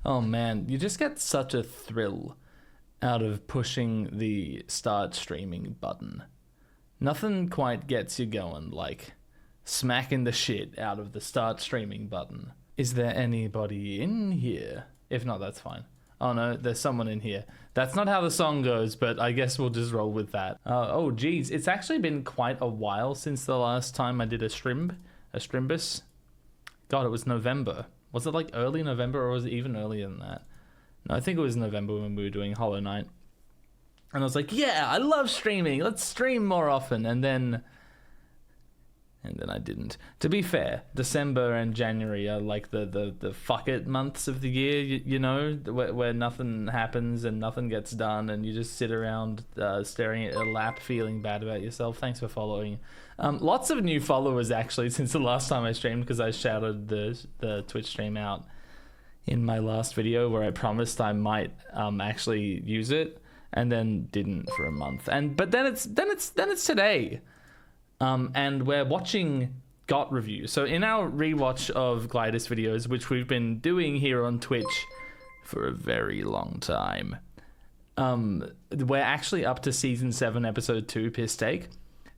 Oh man, you just get such a thrill out of pushing the start streaming button. Nothing quite gets you going like smacking the shit out of the start streaming button. Is there anybody in here? If not, that's fine. Oh no, there's someone in here. That's not how the song goes, but I guess we'll just roll with that. Oh geez, it's actually been quite a while since the last time I did a Strimbus. God, it was November. Was it like early November or was it even earlier than that? No, I think it was November when we were doing Hollow Knight. And I was like, yeah, I love streaming. Let's stream more often. And then I didn't. To be fair, December and January are like the fuck it months of the year, you know, where nothing happens and nothing gets done and you just sit around staring at your lap feeling bad about yourself. Thanks for following. Lots of new followers actually since the last time I streamed, because I shouted the Twitch stream out in my last video where I promised I might actually use it and then didn't for a month. But then it's today. And we're watching GOT review. So in our rewatch of Glidus videos, which we've been doing here on Twitch for a very long time, we're actually up to season 7, episode 2, Piss Take.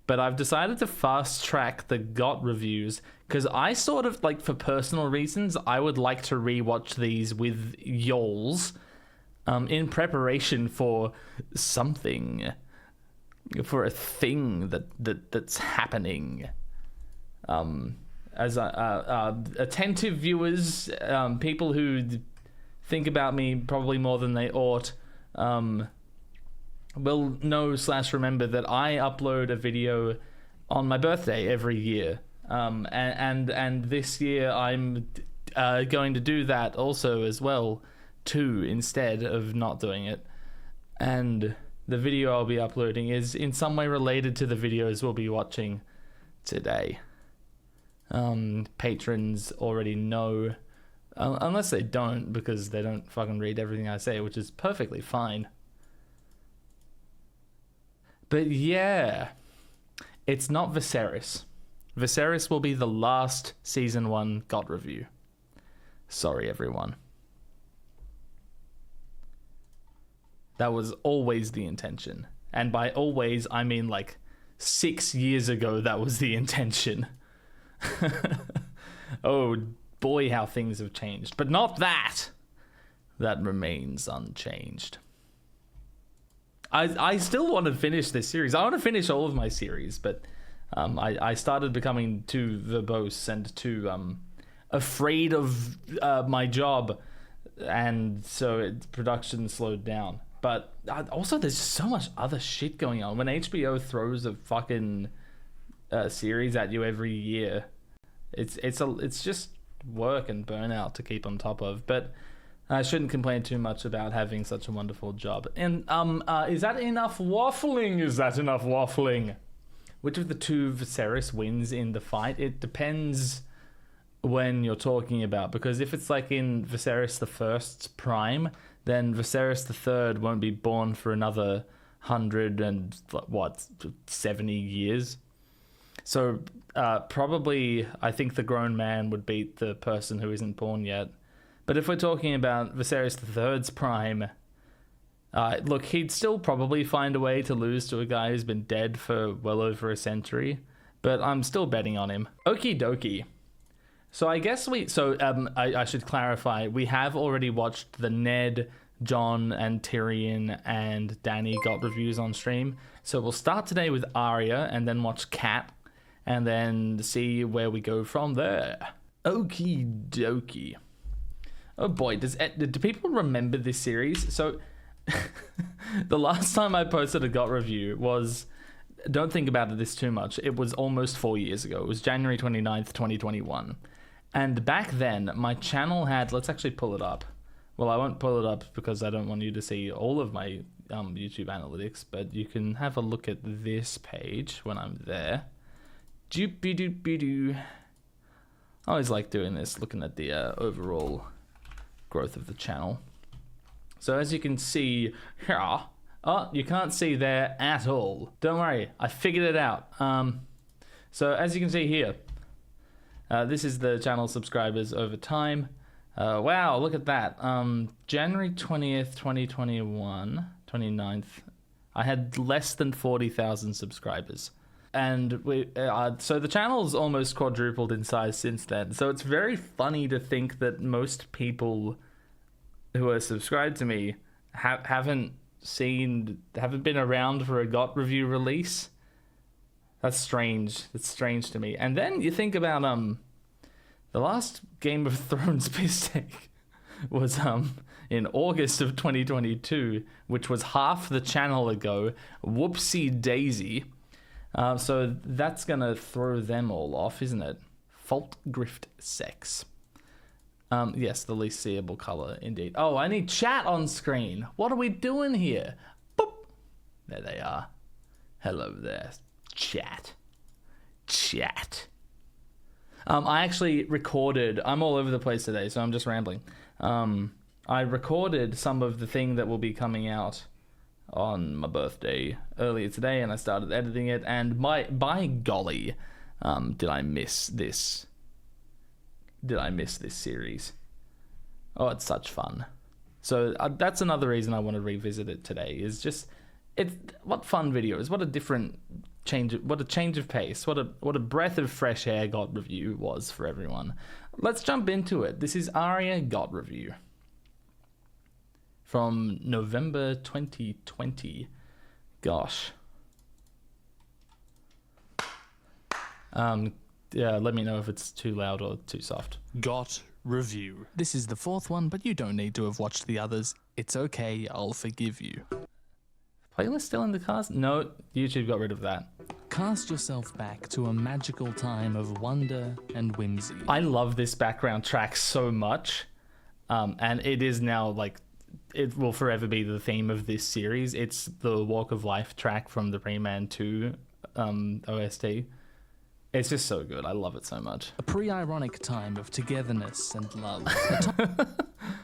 But I've decided to fast track the GOT reviews because I sort of, like, for personal reasons, I would like to rewatch these with y'alls in preparation for something. For a thing that's happening. As attentive viewers, people who think about me probably more than they ought, will know / remember that I upload a video on my birthday every year. And this year I'm going to do that also as well too, instead of not doing it. And the video I'll be uploading is in some way related to the videos we'll be watching today. Patrons already know, unless they don't, because they don't fucking read everything I say, which is perfectly fine. But yeah, it's not Viserys. Viserys will be the last season 1 GOT review. Sorry, everyone. That was always the intention. And by always, I mean like 6 years ago, that was the intention. Oh boy, how things have changed. But not that. That remains unchanged. I still want to finish this series. I want to finish all of my series, but I started becoming too verbose and too afraid of my job. And so production slowed down. But also, there's so much other shit going on. When HBO throws a fucking series at you every year, it's just work and burnout to keep on top of. But I shouldn't complain too much about having such a wonderful job. And is that enough waffling? Is that enough waffling? Which of the two Viserys wins in the fight? It depends when you're talking about, because if it's like in Viserys the First's prime, then Viserys the Third won't be born for another 170 years. So probably I think the grown man would beat the person who isn't born yet. But if we're talking about Viserys the Third's prime, look, he'd still probably find a way to lose to a guy who's been dead for well over a century. But I'm still betting on him. Okie dokie. So I guess I should clarify, we have already watched the Ned, Jon, and Tyrion and Dany GOT reviews on stream. So we'll start today with Arya and then watch Cat and then see where we go from there. Okie dokie. Oh boy, do people remember this series? So the last time I posted a GOT review was, don't think about this too much, it was almost 4 years ago. It was January 29th, 2021. And back then, my channel had... Let's actually pull it up. Well, I won't pull it up because I don't want you to see all of my YouTube analytics, but you can have a look at this page when I'm there. Doop-be-doop-be-doo. I always like doing this, looking at the overall growth of the channel. So as you can see here... Oh, you can't see there at all. Don't worry, I figured it out. So as you can see here, this is the channel subscribers over time. Wow, look at that. January 20th, 2021, 29th, I had less than 40,000 subscribers. And so the channel's almost quadrupled in size since then. So it's very funny to think that most people who are subscribed to me haven't been around for a GOT review release. That's strange. That's strange to me. And then you think about the last Game of Thrones piss take was in August of 2022, which was half the channel ago. Whoopsie daisy. So that's gonna throw them all off, isn't it? Fault grift sex. Yes, the least seeable color indeed. Oh, I need chat on screen. What are we doing here? Boop. There they are. Hello there, chat. Chat. I actually recorded. I'm all over the place today, so I'm just rambling. I recorded some of the thing that will be coming out on my birthday earlier today, and I started editing it, and by golly, did I miss this series. Oh, it's such fun. So that's another reason I want to revisit it today, is just what fun videos, what a different change, what a change of pace, what a breath of fresh air GOT review was for everyone. Let's jump into it. This is Arya GOT review from November 2020. Gosh. Yeah, let me know if it's too loud or too soft. GOT review. This is the fourth one, but you don't need to have watched the others. It's okay, I'll forgive you. Playlist still in the cast? No, YouTube got rid of that. Cast yourself back to a magical time of wonder and whimsy. I love this background track so much, and it is now like, it will forever be the theme of this series. It's the Walk of Life track from the Rayman 2 OST. It's just so good. I love it so much. A pre-ironic time of togetherness and love. A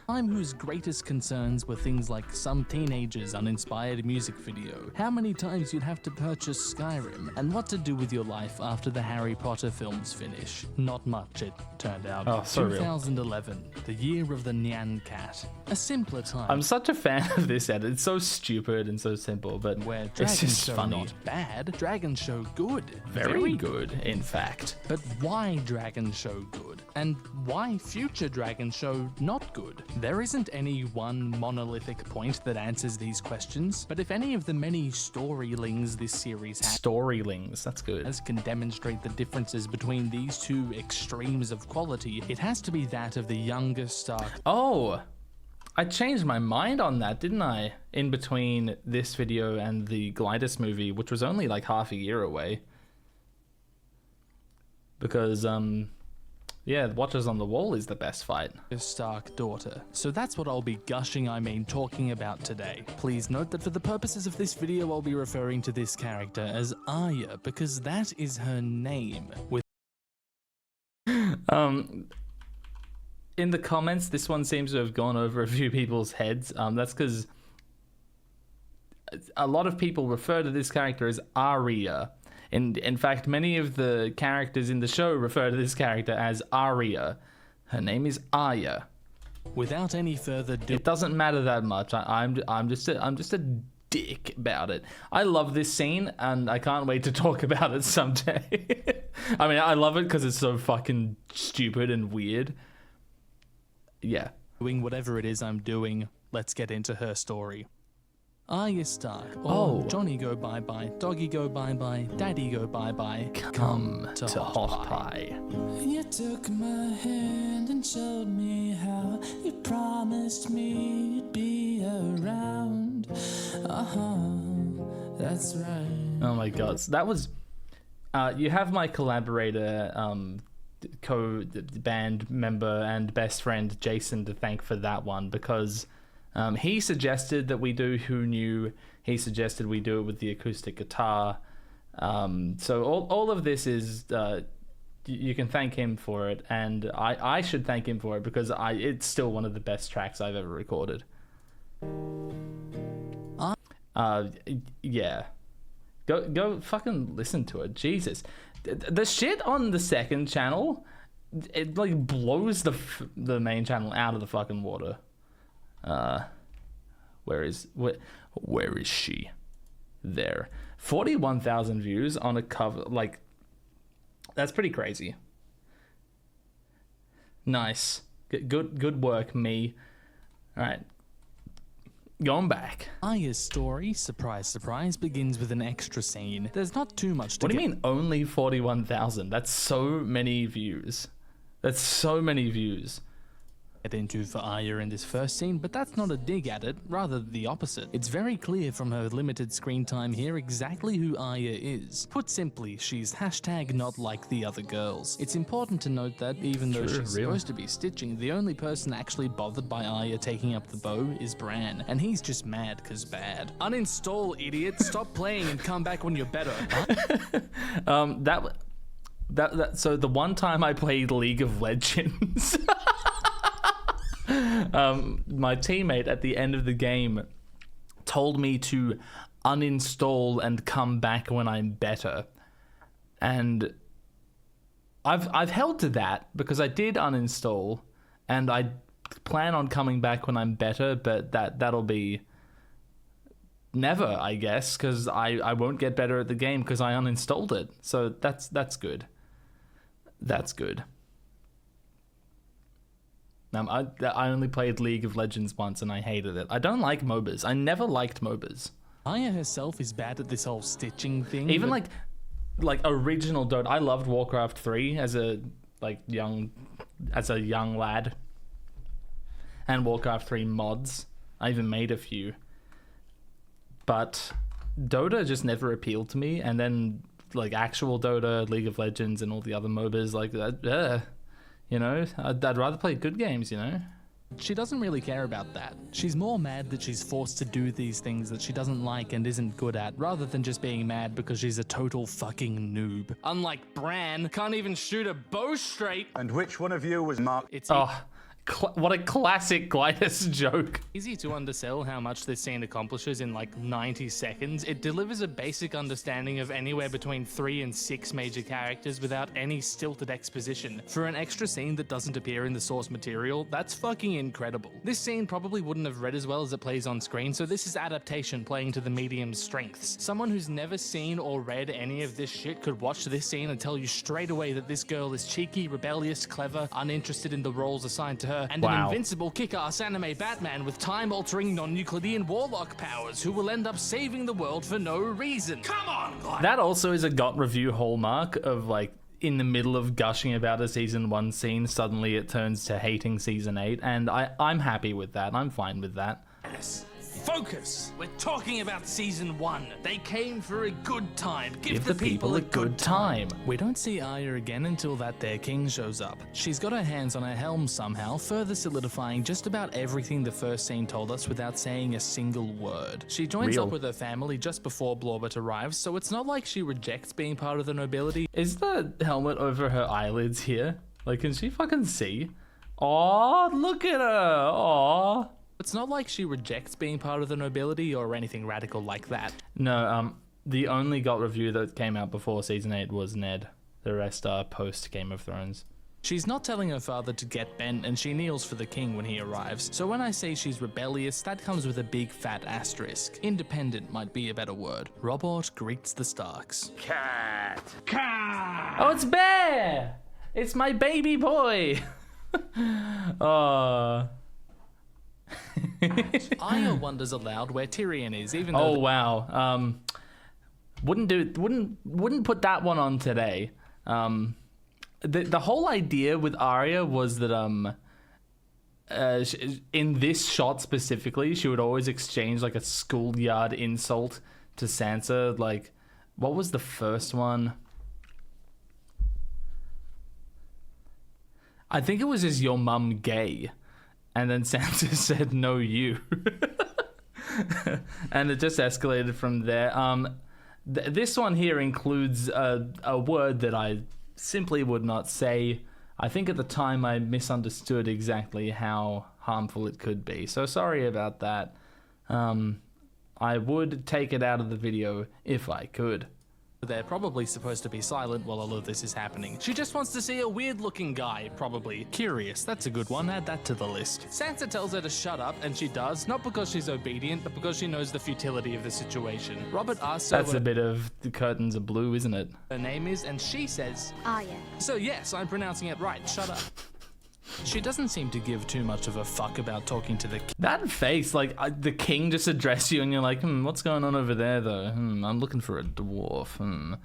time whose greatest concerns were things like some teenager's uninspired music video, how many times you'd have to purchase Skyrim, and what to do with your life after the Harry Potter films finish. Not much, it turned out. Oh, so 2011, the year of the Nyan Cat. A simpler time. I'm such a fan of this edit. It's so stupid and so simple, but where it's Dragon just Show funny. Not bad, Dragon Show good. Very good, in fact. But why Dragon Show good? And why future Dragon Show not good? There isn't any one monolithic point that answers these questions, but if any of the many storylings this series has Storylings, that's good. can demonstrate the differences between these two extremes of quality, it has to be that of the younger Stark. Oh, I changed my mind on that, didn't I? In between this video and the Glidus movie, which was only like half a year away. Because, yeah, Watchers on the Wall is the best fight. Stark daughter. So that's what I'll be talking about today. Please note that for the purposes of this video, I'll be referring to this character as Arya, because that is her name. In the comments, this one seems to have gone over a few people's heads. That's because a lot of people refer to this character as Arya. And in fact, many of the characters in the show refer to this character as Arya. Her name is Arya. Without any further ado, it doesn't matter that much. I'm just a dick about it. I love this scene, and I can't wait to talk about it someday. I mean, I love it because it's so fucking stupid and weird. Yeah. Doing whatever it is I'm doing, let's get into her story. Arya Stark, Johnny go bye-bye, Doggy go bye-bye, Daddy go bye-bye, come to Hot Pie. You took my hand and showed me how you promised me you'd be around. That's right. Oh my god, so that was... you have my collaborator, co-band member and best friend Jason to thank for that one, because... he suggested that we do Who Knew. He suggested we do it with the acoustic guitar. So all of this is, you can thank him for it, and I should thank him for it because it's still one of the best tracks I've ever recorded. Yeah. Go fucking listen to it. Jesus. The shit on the second channel it like blows the main channel out of the fucking water. Where is she? There. 41,000 views on a cover. Like, that's pretty crazy. Nice. Good work, me. All right. Going back. Arya's story, surprise, surprise, begins with an extra scene. There's not too much to What do you mean only 41,000? That's so many views. That's so many views. Get into for Arya in this first scene, but that's not a dig at it, rather the opposite. It's very clear from her limited screen time here exactly who Arya is. Put simply, she's hashtag not like the other girls. It's important to note that even though she's supposed to be stitching, the only person actually bothered by Arya taking up the bow is Bran, and he's just mad cause bad. Uninstall, idiot, stop playing and come back when you're better. So the one time I played League of Legends, my teammate at the end of the game told me to uninstall and come back when I'm better, and I've held to that because I did uninstall and I plan on coming back when I'm better, but that'll be never, I guess, because I won't get better at the game because I uninstalled it. So that's good. That's good. I only played League of Legends once and I hated it. I don't like MOBAs. I never liked MOBAs. Arya herself is bad at this whole stitching thing. Even like original Dota. I loved Warcraft 3 as a young lad. And Warcraft 3 mods. I even made a few. But Dota just never appealed to me, and then like actual Dota, League of Legends, and all the other MOBAs like that. You know, I'd rather play good games, you know? She doesn't really care about that. She's more mad that she's forced to do these things that she doesn't like and isn't good at, rather than just being mad because she's a total fucking noob. Unlike Bran, can't even shoot a bow straight. And which one of you was Mark? It's What a classic Glidus joke. easy to undersell how much this scene accomplishes in like 90 seconds. It delivers a basic understanding of anywhere between 3 and 6 major characters without any stilted exposition. For an extra scene that doesn't appear in the source material, that's fucking incredible. This scene probably wouldn't have read as well as it plays on screen, so this is adaptation playing to the medium's strengths. Someone who's never seen or read any of this shit could watch this scene and tell you straight away that this girl is cheeky, rebellious, clever, uninterested in the roles assigned to her, and an invincible kick-ass anime Batman with time-altering non-Euclidean warlock powers who will end up saving the world for no reason. Come on, Glide! That also is a got review hallmark of like in the middle of gushing about a season 1 scene, suddenly it turns to hating season 8, and I'm happy with that. I'm fine with that. Focus! We're talking about season 1. They came for a good time. Give the people a good time. We don't see Arya again until that their king shows up. She's got her hands on her helm somehow, further solidifying just about everything the first scene told us without saying a single word. She joins up with her family just before Blorbert arrives, so it's not like she rejects being part of the nobility. Is the helmet over her eyelids here? Like, can she fucking see? Aw, look at her. Aw. It's not like she rejects being part of the nobility or anything radical like that. No, the only got review that came out before season 8 was Ned. The rest are post Game of Thrones. She's not telling her father to get bent, and she kneels for the king when he arrives. So when I say she's rebellious, that comes with a big fat asterisk. Independent might be a better word. Robert greets the Starks. Cat. Oh, it's Bear! It's my baby boy! Oh... Arya wonders aloud where Tyrion is, even though... Oh, wow. Wouldn't put that one on today. The whole idea with Arya was that in this shot specifically, she would always exchange like a schoolyard insult to Sansa. Like, what was the first one? I think it was just your mum gay. And then Sansa said, no, you. And it just escalated from there. This one here includes a word that I simply would not say. I think at the time I misunderstood exactly how harmful it could be. So sorry about that. I would take it out of the video if I could. They're probably supposed to be silent while all of this is happening. She just wants to see a weird-looking guy, probably. Curious, that's a good one, add that to the list. Sansa tells her to shut up, and she does, not because she's obedient, but because she knows the futility of the situation. Robert asks her That's a bit of the curtains are blue, isn't it? her name is, and she says, Arya. so yes, I'm pronouncing it right, shut up. She doesn't seem to give too much of a fuck about talking to the That face, like the king just addressed you and you're like, what's going on over there though? I'm looking for a dwarf.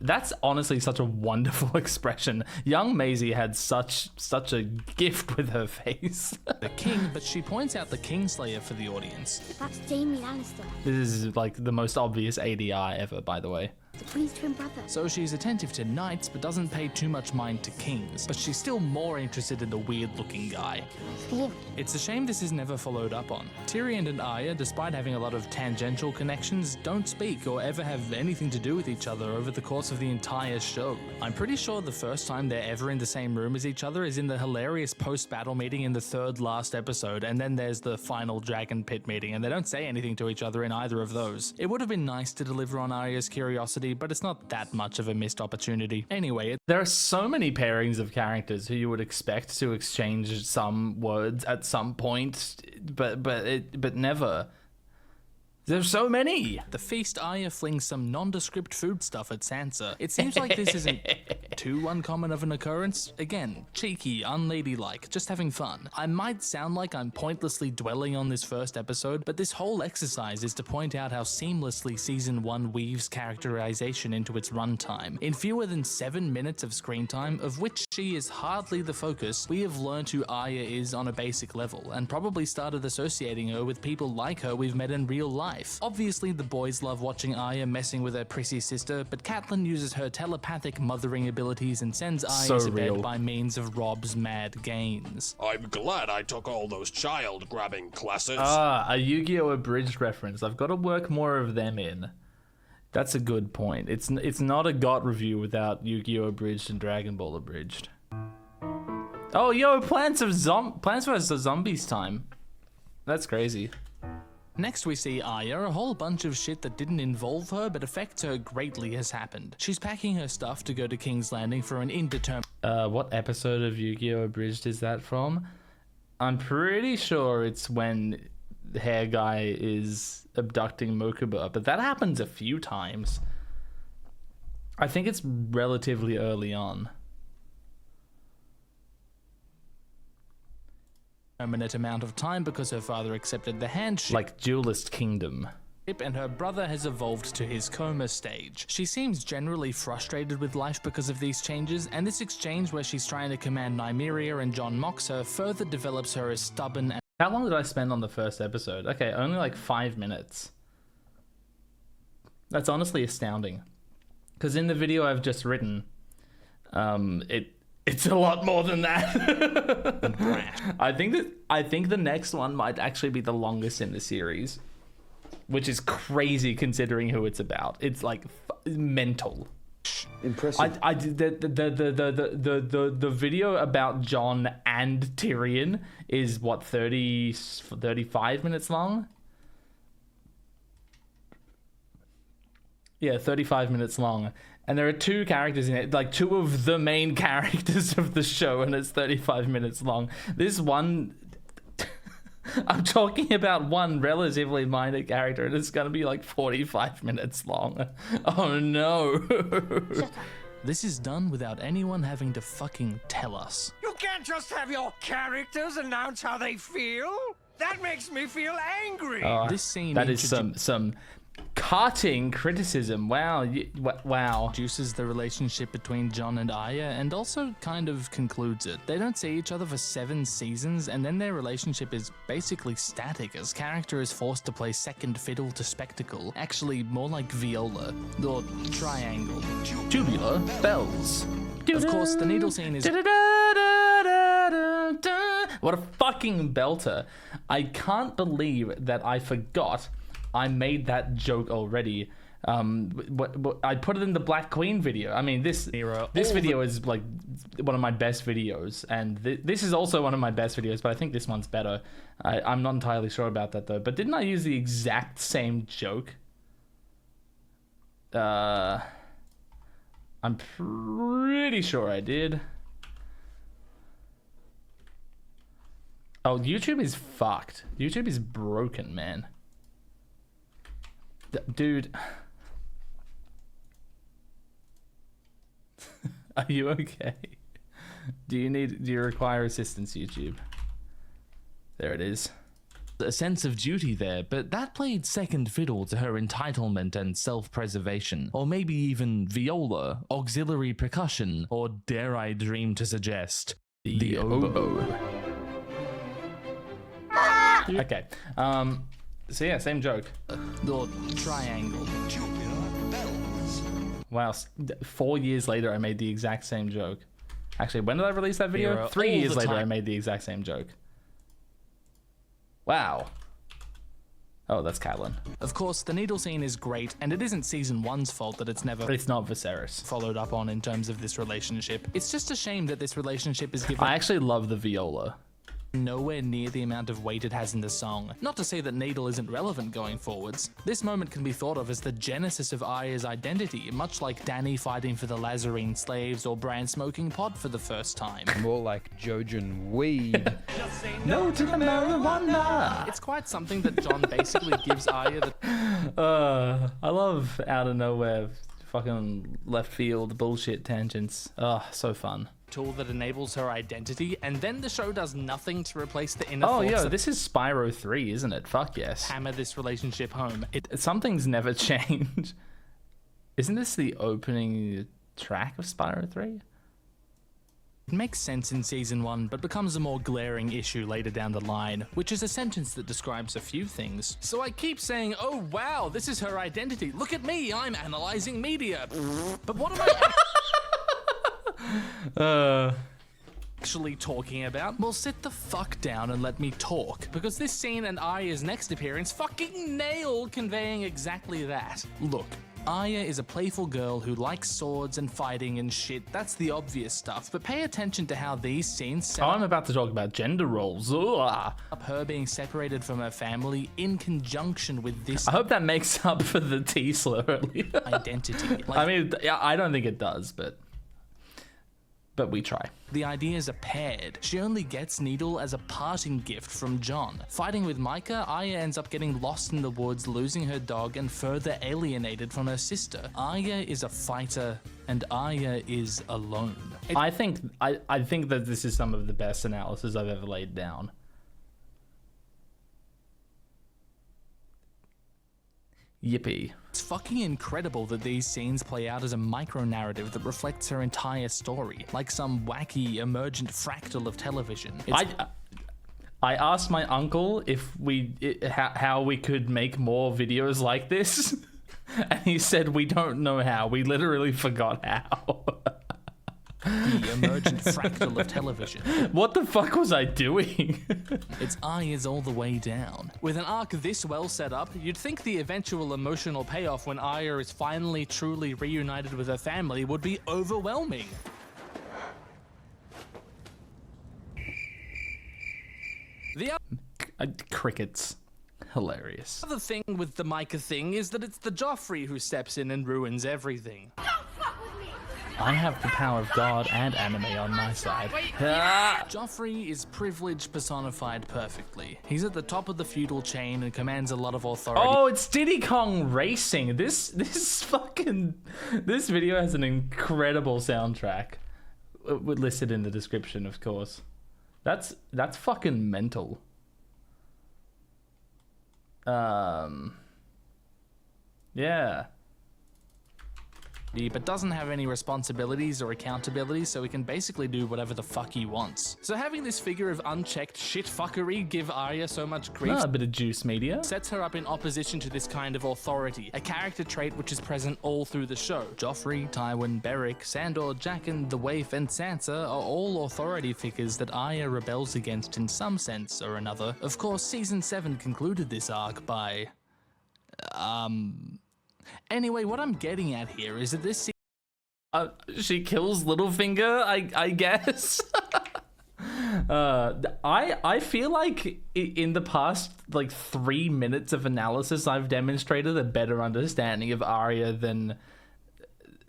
That's honestly such a wonderful expression. Young Maisie had such a gift with her face. king, but she points out the Kingslayer for the audience. That's Jaime Lannister, This is like the most obvious ADI ever, by the way. the Queen's twin brother. So she's attentive to knights, but doesn't pay too much mind to kings. But she's still more interested in the weird-looking guy. Fear. It's a shame this is never followed up on. Tyrion and Arya, despite having a lot of tangential connections, don't speak or ever have anything to do with each other over the course of the entire show. I'm pretty sure the first time they're ever in the same room as each other is in the hilarious post-battle meeting in the third last episode, and then there's the final Dragon Pit meeting, and they don't say anything to each other in either of those. It would have been nice to deliver on Arya's curiosity, but it's not that much of a missed opportunity. Anyway, There are so many pairings of characters who you would expect to exchange some words at some point, but never. There's so many. the feast, Arya flings some nondescript food stuff at Sansa. It seems like this isn't too uncommon of an occurrence. Again, cheeky, unladylike, just having fun. I might sound like I'm pointlessly dwelling on this first episode, but this whole exercise is to point out how seamlessly Season 1 weaves characterization into its runtime. In fewer than 7 minutes of screen time, of which she is hardly the focus, we have learned who Arya is on a basic level, and probably started associating her with people like her we've met in real life. Obviously, the boys love watching Arya messing with her prissy sister, but Catelyn uses her telepathic mothering abilities and sends Arya to bed by means of Robb's mad gains. I'm glad I took all those child-grabbing classes. A Yu-Gi-Oh! Abridged reference. I've got to work more of them in. That's a good point. It's not a GOT review without Yu-Gi-Oh! Abridged and Dragon Ball Abridged. Oh, yo, Plants vs. Zombies time. That's crazy. Next we see Arya, a whole bunch of shit that didn't involve her but affects her greatly has happened. She's packing her stuff to go to King's Landing for an indeterminate What episode of Yu-Gi-Oh! Abridged is that from? I'm pretty sure it's when the hair guy is abducting Mokuba, but that happens a few times. I think it's relatively early on. amount of time because her father accepted the handshake. Like Duelist Kingdom. And her brother has evolved to his coma stage. She seems generally frustrated with life because of these changes, and this exchange where she's trying to command Nymeria and Jon mocks her further develops her as stubborn and How long did I spend on the first episode? Okay, only like 5 minutes. That's honestly astounding. Because in the video I've just written, it's a lot more than that. I think the next one might actually be the longest in the series, which is crazy considering who it's about. It's like mental. Impressive. The video about Jon and Tyrion is what, 35 minutes long? Yeah, 35 minutes long. And there are two characters in it, like two of the main characters of the show, and it's 35 minutes long. This one, I'm talking about one relatively minor character, and it's going to be like 45 minutes long. Oh no. Shut up. this is done without anyone having to fucking tell us. You can't just have your characters announce how they feel. That makes me feel angry. This scene That is some cutting criticism. Wow. Wow. introduces the relationship between Jon and Arya and also kind of concludes it. They don't see each other for 7 seasons, and then their relationship is basically static as character is forced to play second fiddle to spectacle. Actually, more like viola or triangle. Tubular bells. Of course, the needle scene is What a fucking belter. I can't believe that I forgot I made that joke already. I put it in the Black Queen video. I mean, this video is like one of my best videos, and this is also one of my best videos, but I think this one's better. I'm not entirely sure about that though. But didn't I use the exact same joke? I'm pretty sure I did. Oh, YouTube is fucked. YouTube is broken, man. Dude. Are you okay? Do you require assistance, YouTube? There it is. A sense of duty there, but that played second fiddle to her entitlement and self-preservation, or maybe even viola, auxiliary percussion, or dare I dream to suggest, the oboe. Okay. So yeah, same joke. Or triangle. Wow. 4 years later, I made the exact same joke. Actually, when did I release that video? Mirror 3 all years the later, I time. made the exact same joke. Wow. Oh, that's Catelyn. Of course, the needle scene is great, and it isn't season 1's fault that it's never But it's not Viserys. followed up on in terms of this relationship. It's just a shame that this relationship is given I actually love the viola. nowhere near the amount of weight it has in the song. Not to say that Needle isn't relevant going forwards. This moment can be thought of as the genesis of Arya's identity, much like Dany fighting for the Lazarine slaves or Bran smoking pot for the first time. More like Jojen weed. No to the marijuana. It's quite something that Jon basically gives Arya the I love out of nowhere, fucking left field bullshit tangents. Oh, so fun. tool that enables her identity, and then the show does nothing to replace the inner Oh thoughts yeah, that this is Spyro 3, isn't it? Fuck yes. hammer this relationship home. Something's never changed. Isn't this the opening track of Spyro 3? It makes sense in season 1, but becomes a more glaring issue later down the line, which is a sentence that describes a few things. So I keep saying, oh wow, this is her identity. Look at me, I'm analyzing media. But what am I actually talking about? Well, sit the fuck down and let me talk, because this scene and Arya's next appearance fucking nailed conveying exactly that. Look, Arya is a playful girl who likes swords and fighting and shit. That's the obvious stuff, but pay attention to how these scenes set I'm about to talk about gender roles. Ugh. up her being separated from her family in conjunction with this I hope that makes up for the T slur earlier. identity. I mean, yeah, I don't think it does, but we try. The ideas are paired. She only gets Needle as a parting gift from Jon. Fighting with Micah, Arya ends up getting lost in the woods, losing her dog, and further alienated from her sister. Arya is a fighter, and Arya is alone. I think that this is some of the best analysis I've ever laid down. Yippee. It's fucking incredible that these scenes play out as a micro-narrative that reflects her entire story, like some wacky, emergent fractal of television. I asked my uncle if how we could make more videos like this, and he said we don't know how. We literally forgot how. The emergent fractal of television. What the fuck was I doing? Its Arya's all the way down. With an arc this well set up, you'd think the eventual emotional payoff when Arya is finally truly reunited with her family would be overwhelming. The Crickets. Hilarious. other thing with the Micah thing is that it's the Joffrey who steps in and ruins everything. I have the power of God and anime on my side. Joffrey is privilege personified perfectly. He's at the top of the feudal chain and commands a lot of authority. Oh, it's Diddy Kong Racing. This video has an incredible soundtrack. Listed in the description, of course. That's fucking mental. Yeah. But doesn't have any responsibilities or accountability, so he can basically do whatever the fuck he wants. So having this figure of unchecked shit fuckery give Arya so much grief A bit of juice media. sets her up in opposition to this kind of authority, a character trait which is present all through the show. Joffrey, Tywin, Beric, Sandor, Jaqen, the Waif, and Sansa are all authority figures that Arya rebels against in some sense or another. Of course, Season 7 concluded this arc by... Anyway, what I'm getting at here is that this She kills Littlefinger, I guess. I feel like in the past like 3 minutes of analysis, I've demonstrated a better understanding of Arya than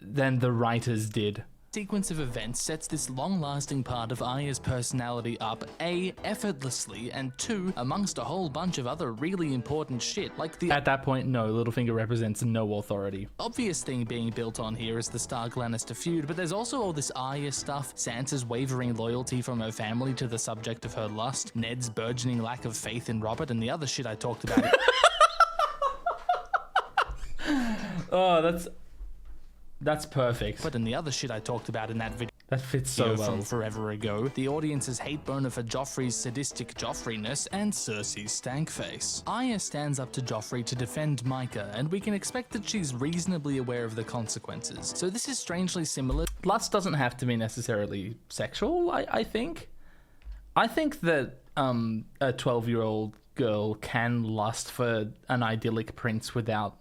the writers did. Sequence of events sets this long-lasting part of Arya's personality up, A, effortlessly, and 2, amongst a whole bunch of other really important shit, like the At that point, no, Littlefinger represents no authority. obvious thing being built on here is the Stark-Lannister feud, but there's also all this Arya stuff, Sansa's wavering loyalty from her family to the subject of her lust, Ned's burgeoning lack of faith in Robert, and the other shit I talked about. Oh, that's perfect. But in the other shit I talked about in that video That fits so well. from forever ago, the audience's hate boner for Joffrey's sadistic Joffreyness and Cersei's stank face. Arya stands up to Joffrey to defend Micah, and we can expect that she's reasonably aware of the consequences. So this is strangely similar. Lust doesn't have to be necessarily sexual, I think. I think that a 12-year-old girl can lust for an idyllic prince without...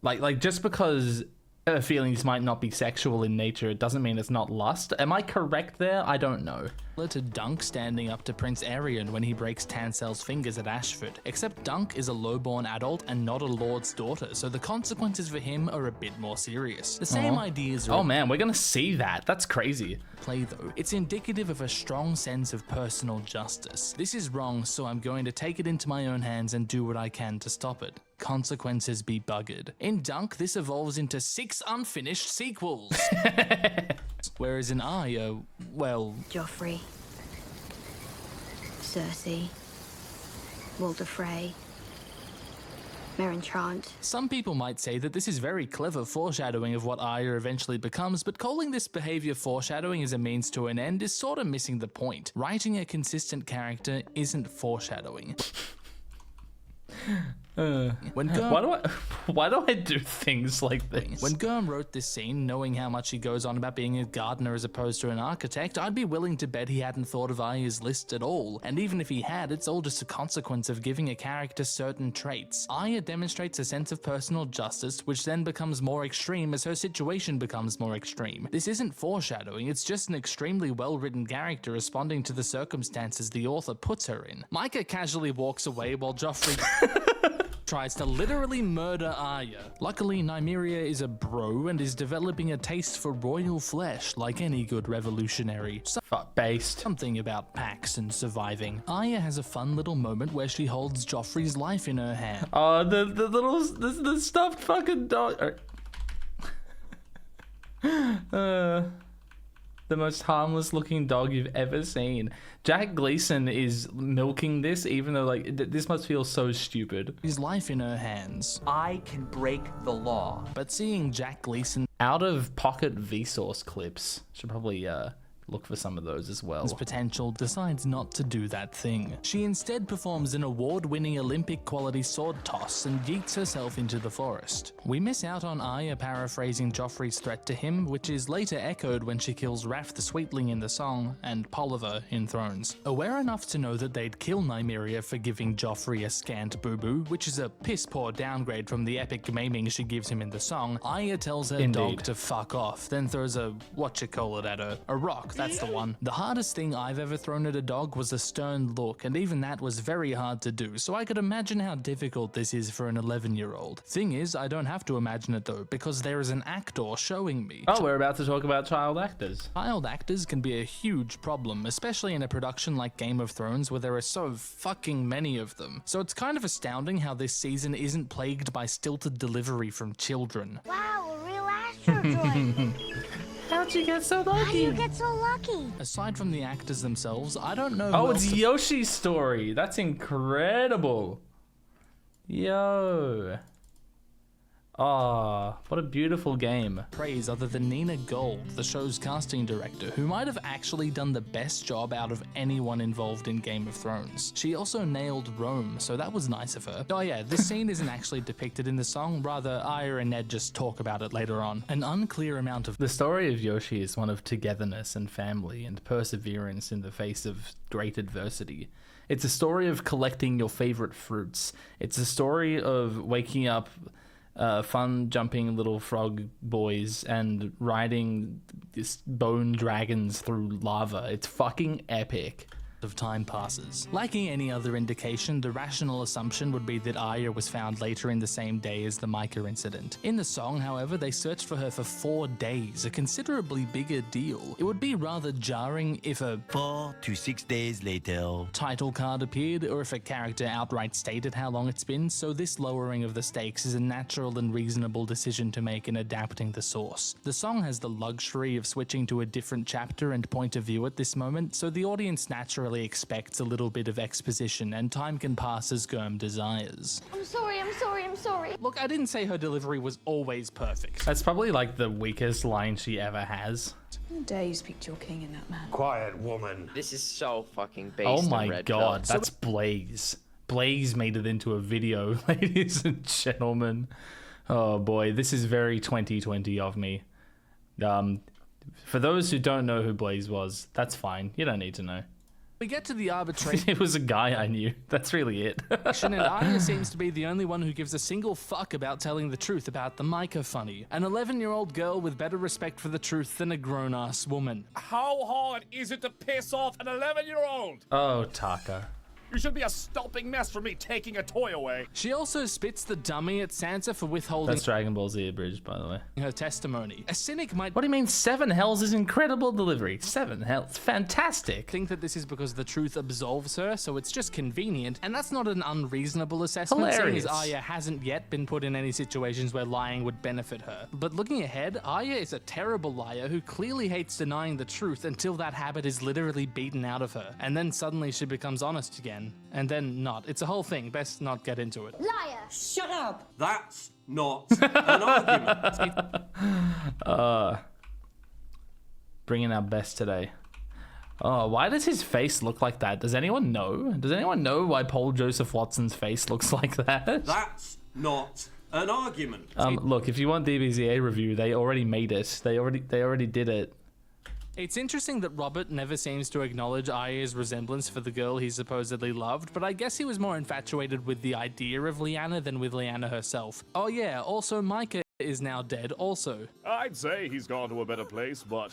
Like just because her feelings might not be sexual in nature, it doesn't mean it's not lust. Am I correct there? I don't know. To Dunk standing up to Prince Arya when he breaks Tancel's fingers at Ashford, except Dunk is a lowborn adult and not a lord's daughter, so the consequences for him are a bit more serious. The same ideas are Oh man, we're gonna see that. That's crazy. play though. It's indicative of a strong sense of personal justice. This is wrong, so I'm going to take it into my own hands and do what I can to stop it. Consequences be buggered. In Dunk, this evolves into 6 unfinished sequels. Whereas in Arya, well... Joffrey, Cersei, Walder Frey, Meryn Trant. Some people might say that this is very clever foreshadowing of what Arya eventually becomes, but calling this behavior foreshadowing as a means to an end is sort of missing the point. Writing a consistent character isn't foreshadowing. When Why do I do things like this? When Gurm wrote this scene, knowing how much he goes on about being a gardener as opposed to an architect, I'd be willing to bet he hadn't thought of Arya's list at all. And even if he had, it's all just a consequence of giving a character certain traits. Arya demonstrates a sense of personal justice, which then becomes more extreme as her situation becomes more extreme. This isn't foreshadowing, it's just an extremely well-written character responding to the circumstances the author puts her in. Micah casually walks away while Joffrey tries to literally murder Arya. Luckily, Nymeria is a bro and is developing a taste for royal flesh like any good revolutionary. Based. Something about packs and surviving. Arya has a fun little moment where she holds Joffrey's life in her hand. Oh, the stuffed fucking dog. The most harmless looking dog you've ever seen. Jack Gleason is milking this, even though like this must feel so stupid. His life in her hands. I can break the law. But seeing Jack Gleason Out of pocket Vsauce clips. Should probably look for some of those as well. potential decides not to do that thing. She instead performs an award-winning Olympic-quality sword toss and yeets herself into the forest. We miss out on Arya paraphrasing Joffrey's threat to him, which is later echoed when she kills Raff the Sweetling in the song and Polliver in Thrones. Aware enough to know that they'd kill Nymeria for giving Joffrey a scant boo-boo, which is a piss-poor downgrade from the epic maiming she gives him in the song, Arya tells her dog to fuck off, then throws a whatchamacallit at her, a rock. That's the one. The hardest thing I've ever thrown at a dog was a stern look, and even that was very hard to do, so I could imagine how difficult this is for an 11-year-old. Thing is, I don't have to imagine it though, because there is an actor showing me. Oh, we're about to talk about child actors. Child actors can be a huge problem, especially in a production like Game of Thrones where there are so fucking many of them. So it's kind of astounding how this season isn't plagued by stilted delivery from children. Wow, a real astro droid. How'd you get so lucky? How do you get so lucky? Aside from the actors themselves, I don't know Oh, who it's else to Yoshi's story. That's incredible. Yo. Ah, what a beautiful game. praise other than Nina Gold, the show's casting director, who might have actually done the best job out of anyone involved in Game of Thrones. She also nailed Rome, so that was nice of her. Oh yeah, this scene isn't actually depicted in the song, rather Arya and Ned just talk about it later on. An unclear amount of The story of Yoshi is one of togetherness and family and perseverance in the face of great adversity. It's a story of collecting your favorite fruits. It's a story of waking up fun jumping little frog boys and riding bone dragons through lava. It's fucking epic. of time passes. Lacking any other indication, the rational assumption would be that Arya was found later in the same day as the Micah incident. In the song, however, they searched for her for 4 days, a considerably bigger deal. It would be rather jarring if a 4 to 6 days later title card appeared, or if a character outright stated how long it's been, so this lowering of the stakes is a natural and reasonable decision to make in adapting the source. The song has the luxury of switching to a different chapter and point of view at this moment, so the audience naturally expects a little bit of exposition, and time can pass as Germ desires. I'm sorry, I'm sorry, I'm sorry. Look, I didn't say her delivery was always perfect. That's probably like the weakest line she ever has. How dare you speak to your king in that manner? Quiet, woman. This is so fucking based Oh in my red god, pill. that's Blaze. Blaze made it into a video, ladies and gentlemen. Oh boy, this is very 2020 of me. For those who don't know who Blaze was, that's fine. You don't need to know. We get to the arbitration. It was a guy I knew. That's really it. And Arya seems to be the only one who gives a single fuck about telling the truth about the Micah funny. An 11-year-old girl with better respect for the truth than a grown-ass woman. How hard is it to piss off an 11-year-old? Oh, Taka. You should be a stomping mess for me taking a toy away. She also spits the dummy at Sansa for withholding That's Dragon Ball Z abridged, by the way. her testimony. A cynic might What do you mean 7 hells is incredible delivery? 7 hells, fantastic. think that this is because the truth absolves her, so it's just convenient, and that's not an unreasonable assessment, seeing as Hilarious. Arya hasn't yet been put in any situations where lying would benefit her. But looking ahead, Arya is a terrible liar who clearly hates denying the truth until that habit is literally beaten out of her, and then suddenly she becomes honest again, and then not. It's a whole thing, best not get into it. Liar. Shut up! That's not an argument. Bringing our best today. Oh, why does his face look like that? Does anyone know? Does anyone know why Paul Joseph Watson's face looks like that? That's not an argument. Look, if you want DBZA review, they already made it. They already did it. It's interesting that Robert never seems to acknowledge Arya's resemblance for the girl he supposedly loved, but I guess he was more infatuated with the idea of Lyanna than with Lyanna herself. Oh yeah, also Micah is now dead also. I'd say he's gone to a better place, but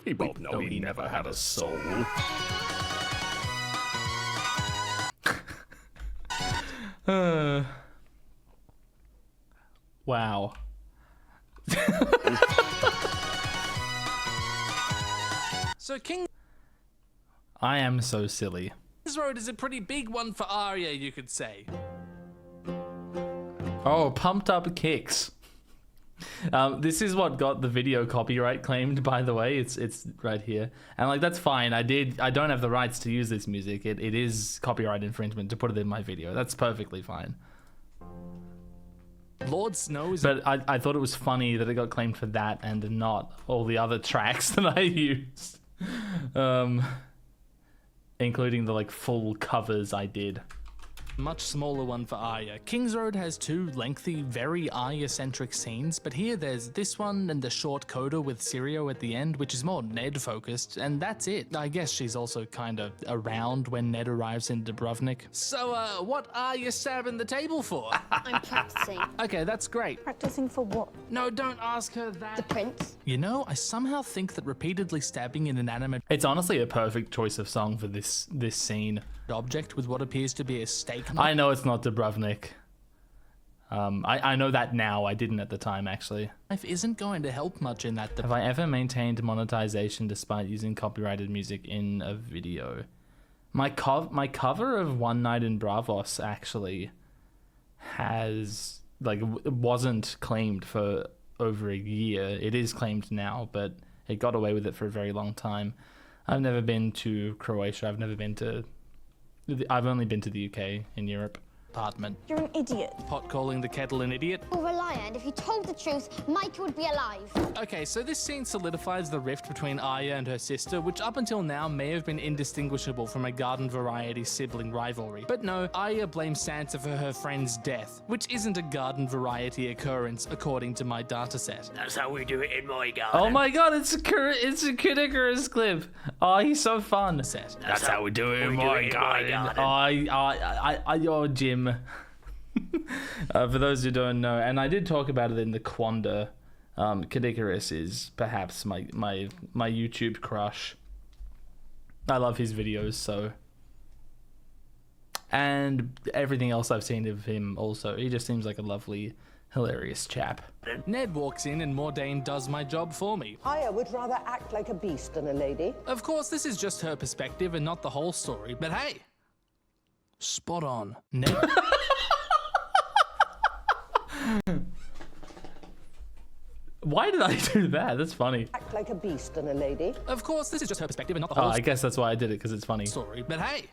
we both know he never had a soul. Wow. So King's I am so silly. Road is a pretty big one for Arya, you could say. Oh, pumped up kicks. This is what got the video copyright claimed, by the way. It's right here. And like, that's fine. I don't have the rights to use this music. It is copyright infringement to put it in my video. That's perfectly fine. Lord Snow is But I thought it was funny that it got claimed for that and not all the other tracks that I used. Including the like full covers I did. much smaller one for Arya. King's Road has 2 lengthy, very Arya-centric scenes, but here there's this one and the short coda with Syrio at the end, which is more Ned-focused, and that's it. I guess she's also kind of around when Ned arrives in Dubrovnik. So, what are you stabbing the table for? I'm practicing. Okay, that's great. Practicing for what? No, don't ask her that. The prince. You know, I somehow think that repeatedly stabbing an inanimate It's honestly a perfect choice of song for this scene. object with what appears to be a stake. I know it's not Dubrovnik. I know that now. I didn't at the time, actually. Life isn't going to help much in that. Have I ever maintained monetization despite using copyrighted music in a video? My cover of One Night in Bravos actually has, like, wasn't claimed for over a year. It is claimed now, but it got away with it for a very long time. I've never been to Croatia. I've only been to the UK in Europe. Apartment. You're an idiot. Pot calling the kettle an idiot. You're a liar, and if you told the truth, Micah would be alive. Okay, so this scene solidifies the rift between Arya and her sister, which up until now may have been indistinguishable from a garden variety sibling rivalry. But no, Arya blames Sansa for her friend's death, which isn't a garden variety occurrence according to my dataset. That's how we do it in my garden. Oh my god, it's a Kid Icarus clip. Oh, he's so fun. That's how we do it in my garden. Oh, Jim. For those who don't know, and I did talk about it in the Quanda, Kid Icarus is perhaps my YouTube crush. I love his videos, so. And everything else I've seen of him also. He just seems like a lovely, hilarious chap. Ned walks in and Mordain does my job for me. Arya would rather act like a beast than a lady. Of course, this is just her perspective and not the whole story, but hey, spot on. Ned. Why did I do that? That's funny. Act like a beast than a lady. Of course, this is just her perspective and not the whole I guess that's why I did it, because it's funny. story, but hey,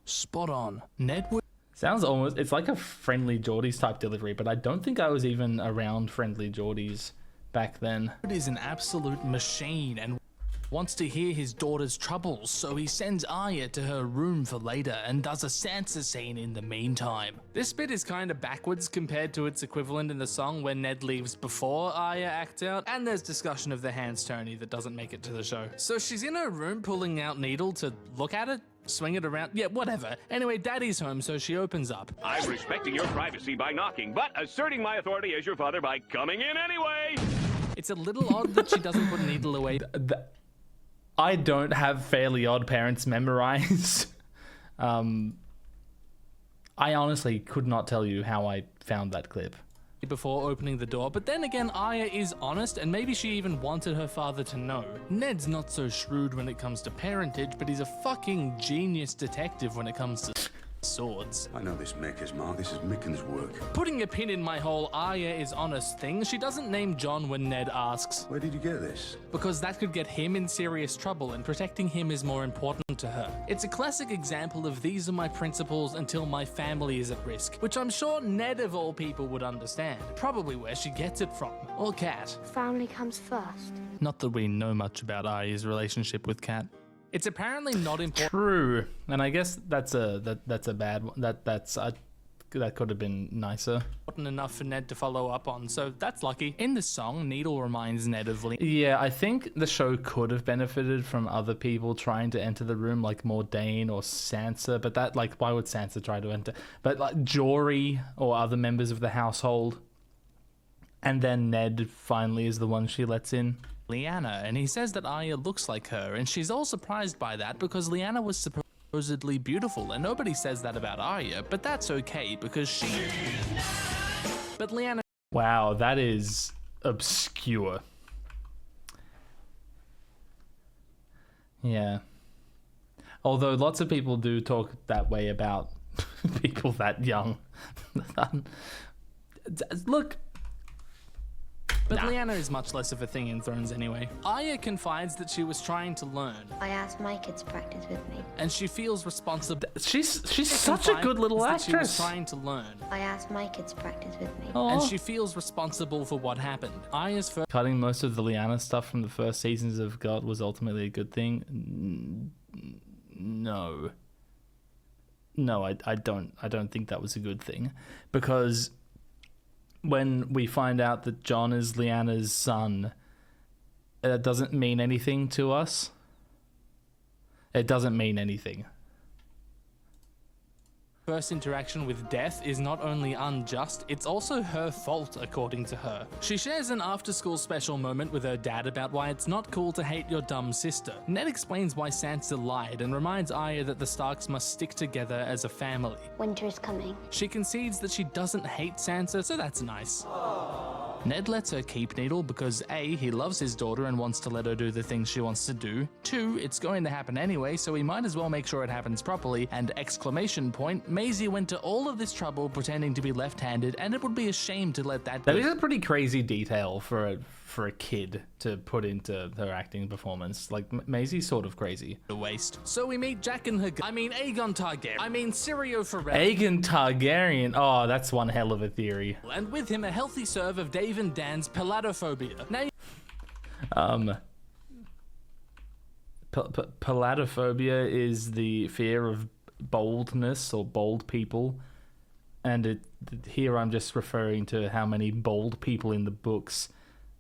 spot on. Ned would. Sounds almost, it's like a Friendly Geordies type delivery, but I don't think I was even around Friendly Geordies back then. Is an absolute machine and wants to hear his daughter's troubles, so he sends Arya to her room for later and does a Sansa scene in the meantime. This bit is kind of backwards compared to its equivalent in the song when Ned leaves before Arya acts out, and there's discussion of the hands tourney that doesn't make it to the show. So she's in her room pulling out needle to look at it, swing it around, yeah, whatever. Anyway, Daddy's home, so she opens up. I'm respecting your privacy by knocking, but asserting my authority as your father by coming in anyway. It's a little odd that she doesn't put needle away. I don't have Fairly Odd Parents memorized. I honestly could not tell you how I found that clip. Before opening the door, but then again, Arya is honest, and maybe she even wanted her father to know. Ned's not so shrewd when it comes to parentage, but he's a fucking genius detective when it comes to swords. I know this Maker's Mark. This is Micken's work. Putting a pin in my whole Arya is honest thing, she doesn't name Jon when Ned asks. Where did you get this? Because that could get him in serious trouble, and protecting him is more important to her. It's a classic example of these are my principles until my family is at risk, which I'm sure Ned of all people would understand. Probably where she gets it from. Or Cat. Family comes first. Not that we know much about Arya's relationship with Cat. It's apparently not important. True, and I guess that's a bad one. That could have been nicer. Enough for Ned to follow up on, so that's lucky. In the song, Needle reminds Ned of Lee. Yeah, I think the show could have benefited from other people trying to enter the room, like Mordain or Sansa. But that, like, why would Sansa try to enter? But like Jory or other members of the household, and then Ned finally is the one she lets in. Lyanna, and he says that Arya looks like her, and she's all surprised by that because Lyanna was supposedly beautiful, and nobody says that about Arya, but that's okay because she... But Lyanna... Wow, that is obscure. Yeah. Although lots of people do talk that way about people that young. Look... But Lyanna is much less of a thing in Thrones anyway. Arya confides that she was trying to learn. I asked my kids to practice with me. And she feels responsible. She's such a good little actress. She was trying to learn. I asked my kids to practice with me. And she feels responsible for what happened. Arya's first... Cutting most of the Lyanna stuff from the first seasons of God was ultimately a good thing. No. No, I don't think that was a good thing. Because... when we find out that Jon is Lyanna's son, that doesn't mean anything to us. It doesn't mean anything. First interaction with death is not only unjust, it's also her fault, according to her. She shares an after-school special moment with her dad about why it's not cool to hate your dumb sister. Ned explains why Sansa lied and reminds Arya that the Starks must stick together as a family. Winter is coming. She concedes that she doesn't hate Sansa, so that's nice. Ned lets her keep Needle because A, he loves his daughter and wants to let her do the things she wants to do. 2, it's going to happen anyway, so he might as well make sure it happens properly. And exclamation point, Maisie went to all of this trouble pretending to be left-handed, and it would be a shame to let that go. That is a pretty crazy detail for a kid to put into her acting performance. Like, Maisie's sort of crazy. A waste. So we meet Jack and Aegon Targaryen. Syrio Forel. Aegon Targaryen. Oh, that's one hell of a theory. And with him a healthy serve of Dave and Dan's Palatophobia. Now Palatophobia is the fear of boldness or bold people. And here I'm just referring to how many bold people in the books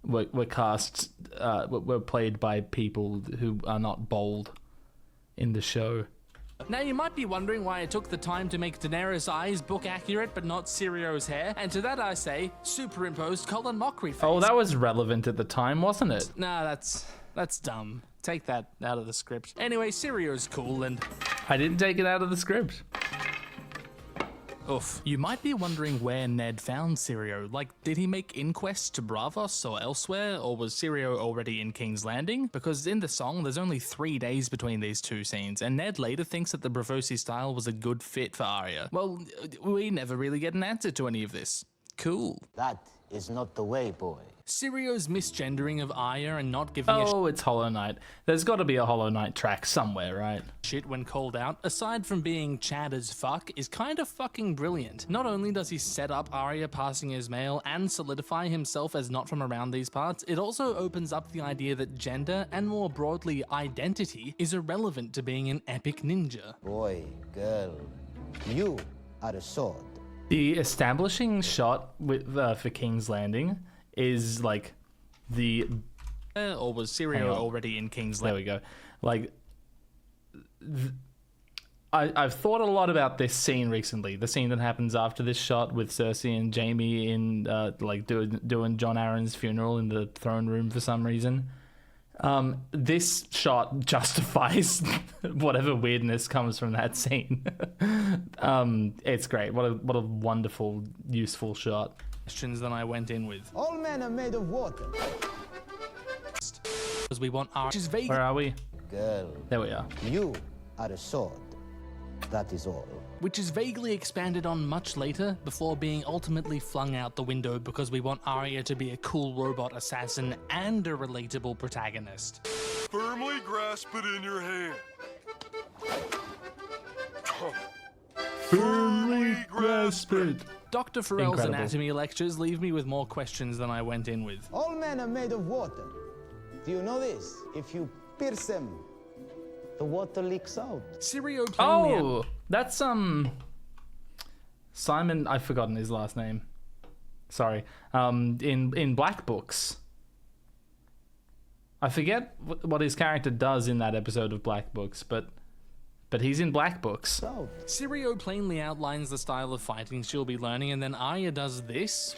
were cast, were played by people who are not bold in the show. Now you might be wondering why I took the time to make Daenerys' eyes book accurate but not Sirio's hair, and to that I say, superimposed Colin Mockery face. Oh, that was relevant at the time, wasn't it? Nah, that's dumb. take that out of the script. Anyway, Sirio's cool and... I didn't take it out of the script. Oof. You might be wondering where Ned found Sirio. Like, did he make inquests to Bravos or elsewhere, or was Sirio already in King's Landing? Because in the song, there's only 3 days between these two scenes, and Ned later thinks that the Bravosi style was a good fit for Arya. Well, we never really get an answer to any of this. Cool. That is not the way, boy. Sirio's misgendering of Arya and not giving it's Hollow Knight. There's got to be a Hollow Knight track somewhere, right? Shit when called out, aside from being Chad as fuck, is kind of fucking brilliant. Not only does he set up Arya passing as male and solidify himself as not from around these parts, it also opens up the idea that gender, and more broadly identity, is irrelevant to being an epic ninja. Boy, girl, you are a sword. The establishing shot with for King's Landing is like the... Or was Sirio already in King's There Landing? we go. Like, I've thought a lot about this scene recently. The scene that happens after this shot with Cersei and Jaime in like doing Jon Arryn's funeral in the throne room for some reason. This shot justifies whatever weirdness comes from that scene. It's great. What a wonderful, useful shot. Questions than I went in with. All men are made of water. Because we want Arya, which is vague. Where are we? Girl, There we are. you are a sword. That is all. Which is vaguely expanded on much later, before being ultimately flung out the window because we want Arya to be a cool robot assassin and a relatable protagonist. Firmly grasp it in your hand. Firmly grasp it. Dr. Farrell's Incredible. anatomy lectures leave me with more questions than I went in with. All men are made of water. Do you know this? If you pierce them, the water leaks out. Sirio plainly Oh, that's Simon. I've forgotten his last name. Sorry. In Black Books. I forget what his character does in that episode of Black Books, but he's in Black Books. Sirio plainly outlines the style of fighting she'll be learning, and then Arya does this.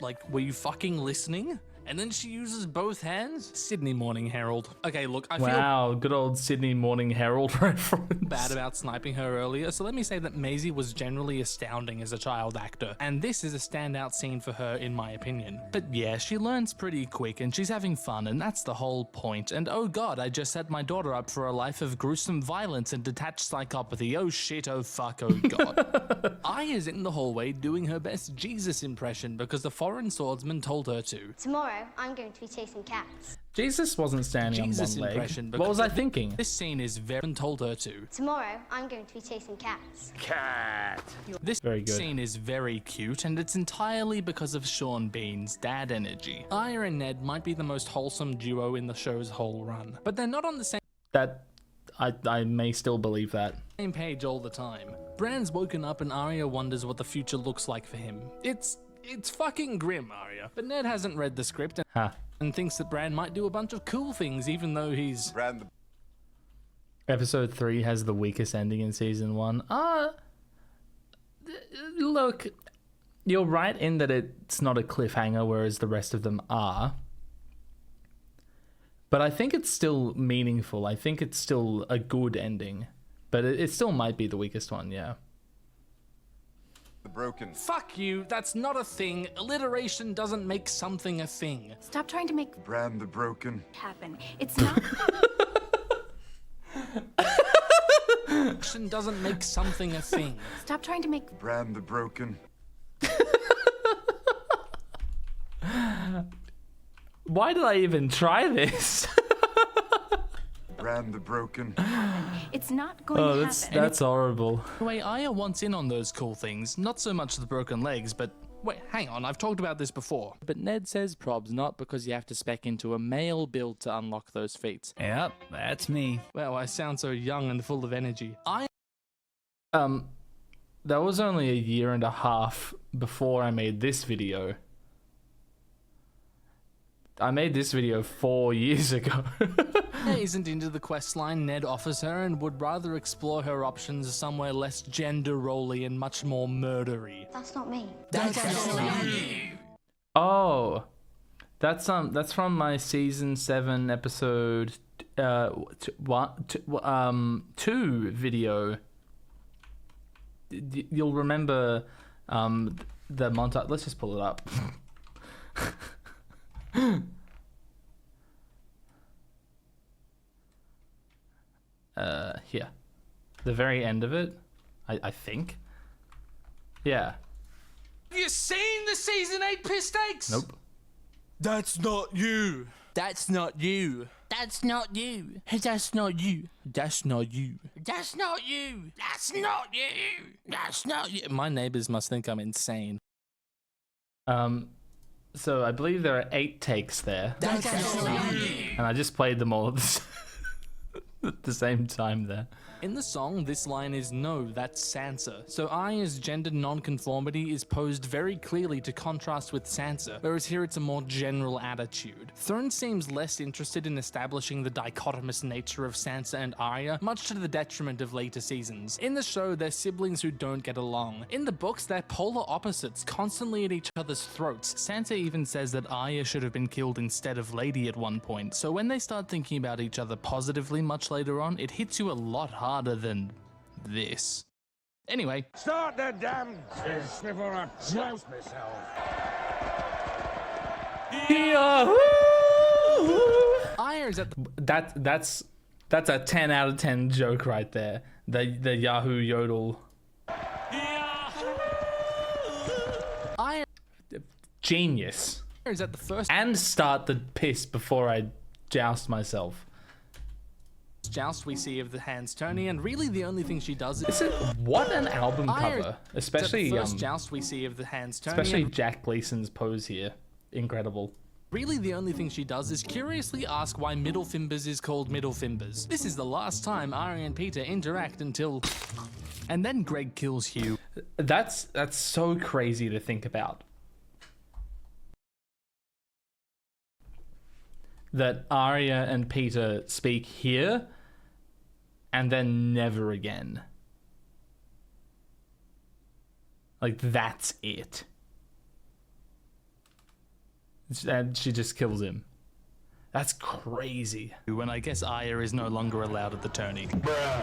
Like, were you fucking listening? And then she uses both hands? Sydney Morning Herald. Okay, look, I feel Wow, good old Sydney Morning Herald reference. bad about sniping her earlier, so let me say that Maisie was generally astounding as a child actor, and this is a standout scene for her in my opinion. But yeah, she learns pretty quick and she's having fun, and that's the whole point. And oh god, I just set my daughter up for a life of gruesome violence and detached psychopathy. Oh shit, oh fuck, oh god. Arya's in the hallway doing her best Jesus impression because the foreign swordsman told her to. Tomorrow, I'm going to be chasing cats. Jesus wasn't standing Jesus on one impression. leg. What was I because thinking? This scene is very told her to. Tomorrow, I'm going to be chasing cats. Cat. This Very good. scene is very cute, and it's entirely because of Sean Bean's dad energy. Arya and Ned might be the most wholesome duo in the show's whole run, but they're not on the That I may still believe that. same page all the time. Bran's woken up and Arya wonders what the future looks like for him. It's fucking grim, Arya. But Ned hasn't read the script and thinks that Bran might do a bunch of cool things even though he's... Episode 3 has the weakest ending in season 1. Look, you're right in that it's not a cliffhanger, whereas the rest of them are. But I think it's still meaningful. I think it's still a good ending. But it still might be the weakest one, yeah. The broken. Fuck you, that's not a thing. Alliteration doesn't make something a thing. Stop trying to make Bran the broken. happen. It's not. Alliteration doesn't make something a thing. Stop trying to make. Bran the broken. Why did I even try this? Bran the broken. It's not going to happen. That's horrible. Anyway, Arya wants in on those cool things. Not so much the broken legs, but... Wait, hang on, I've talked about this before. But Ned says probs not because you have to spec into a male build to unlock those feats. Yep, that's me. Wow, I sound so young and full of energy. That was only a year and a half before I made this video. I made this video 4 years ago. Isn't into the questline Ned offers her and would rather explore her options somewhere less gender-rolly and much more murdery. That's not me. That's not you. Oh, that's from my season 7 episode two video. You'll remember the montage. Let's just pull it up. Here, the very end of it, I think. Yeah. Have you seen the season 8 piss takes? Nope. That's not you. That's not you. That's not you. That's not you. That's not you. That's not you. That's not you. That's not you. My neighbors must think I'm insane. So I believe there are 8 takes there. That's not you. And I just played them all at the same time there. In the song, this line is no, that's Sansa. So Arya's gender non-conformity is posed very clearly to contrast with Sansa, whereas here it's a more general attitude. Throne seems less interested in establishing the dichotomous nature of Sansa and Arya, much to the detriment of later seasons. In the show, they're siblings who don't get along. In the books, they're polar opposites, constantly at each other's throats. Sansa even says that Arya should have been killed instead of Lady at one point, so when they start thinking about each other positively much later on, it hits you a lot harder than this. Anyway. Start the damn quiz before I joust myself. Arya is at the... That's a 10 out of 10 joke right there. The Yahoo Yodel. Arya Genius. is at the first... And start the piss before I joust myself. Joust we see of the hands turning, and really the only thing she does is what an album cover, especially the first joust we see of the hands turning, especially Jack Gleason's pose here, incredible. Really the only thing she does is curiously ask why Middle Fimbers is called Middle Fimbers. This is the last time Arya and Peter interact until, and then Greg kills Hugh. That's so crazy to think about. That Arya and Peter speak here, and then never again. Like, that's it. And she just kills him. That's crazy. When I guess Arya is no longer allowed at the tourney.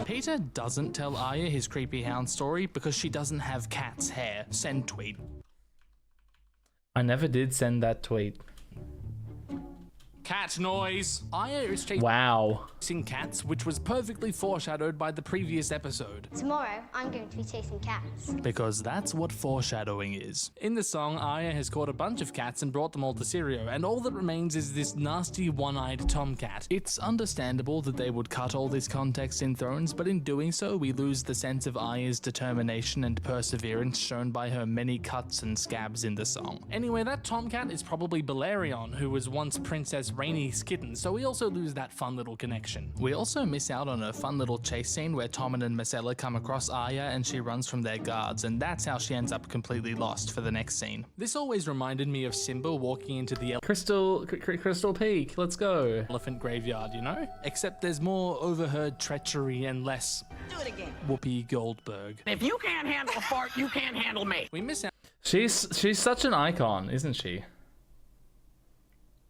Peter doesn't tell Arya his creepy hound story because she doesn't have cat's hair. Send tweet. I never did send that tweet. Cat noise. Arya is chasing cats, which was perfectly foreshadowed by the previous episode. Tomorrow, I'm going to be chasing cats. Because that's what foreshadowing is. In the song, Arya has caught a bunch of cats and brought them all to Syrio, and all that remains is this nasty one-eyed tomcat. It's understandable that they would cut all this context in Thrones, but in doing so, we lose the sense of Arya's determination and perseverance shown by her many cuts and scabs in the song. Anyway, that tomcat is probably Balerion, who was once Princess Rhaenys kitten, so we also lose that fun little connection. We also miss out on a fun little chase scene where Tommen and Myrcella come across Arya and she runs from their guards, and that's how she ends up completely lost for the next scene. This always reminded me of Simba walking into the Crystal Peak, let's go. Elephant graveyard, you know? Except there's more overheard treachery and less do it again. Whoopi Goldberg. If you can't handle a fart, you can't handle me. We miss out. She's such an icon, isn't she?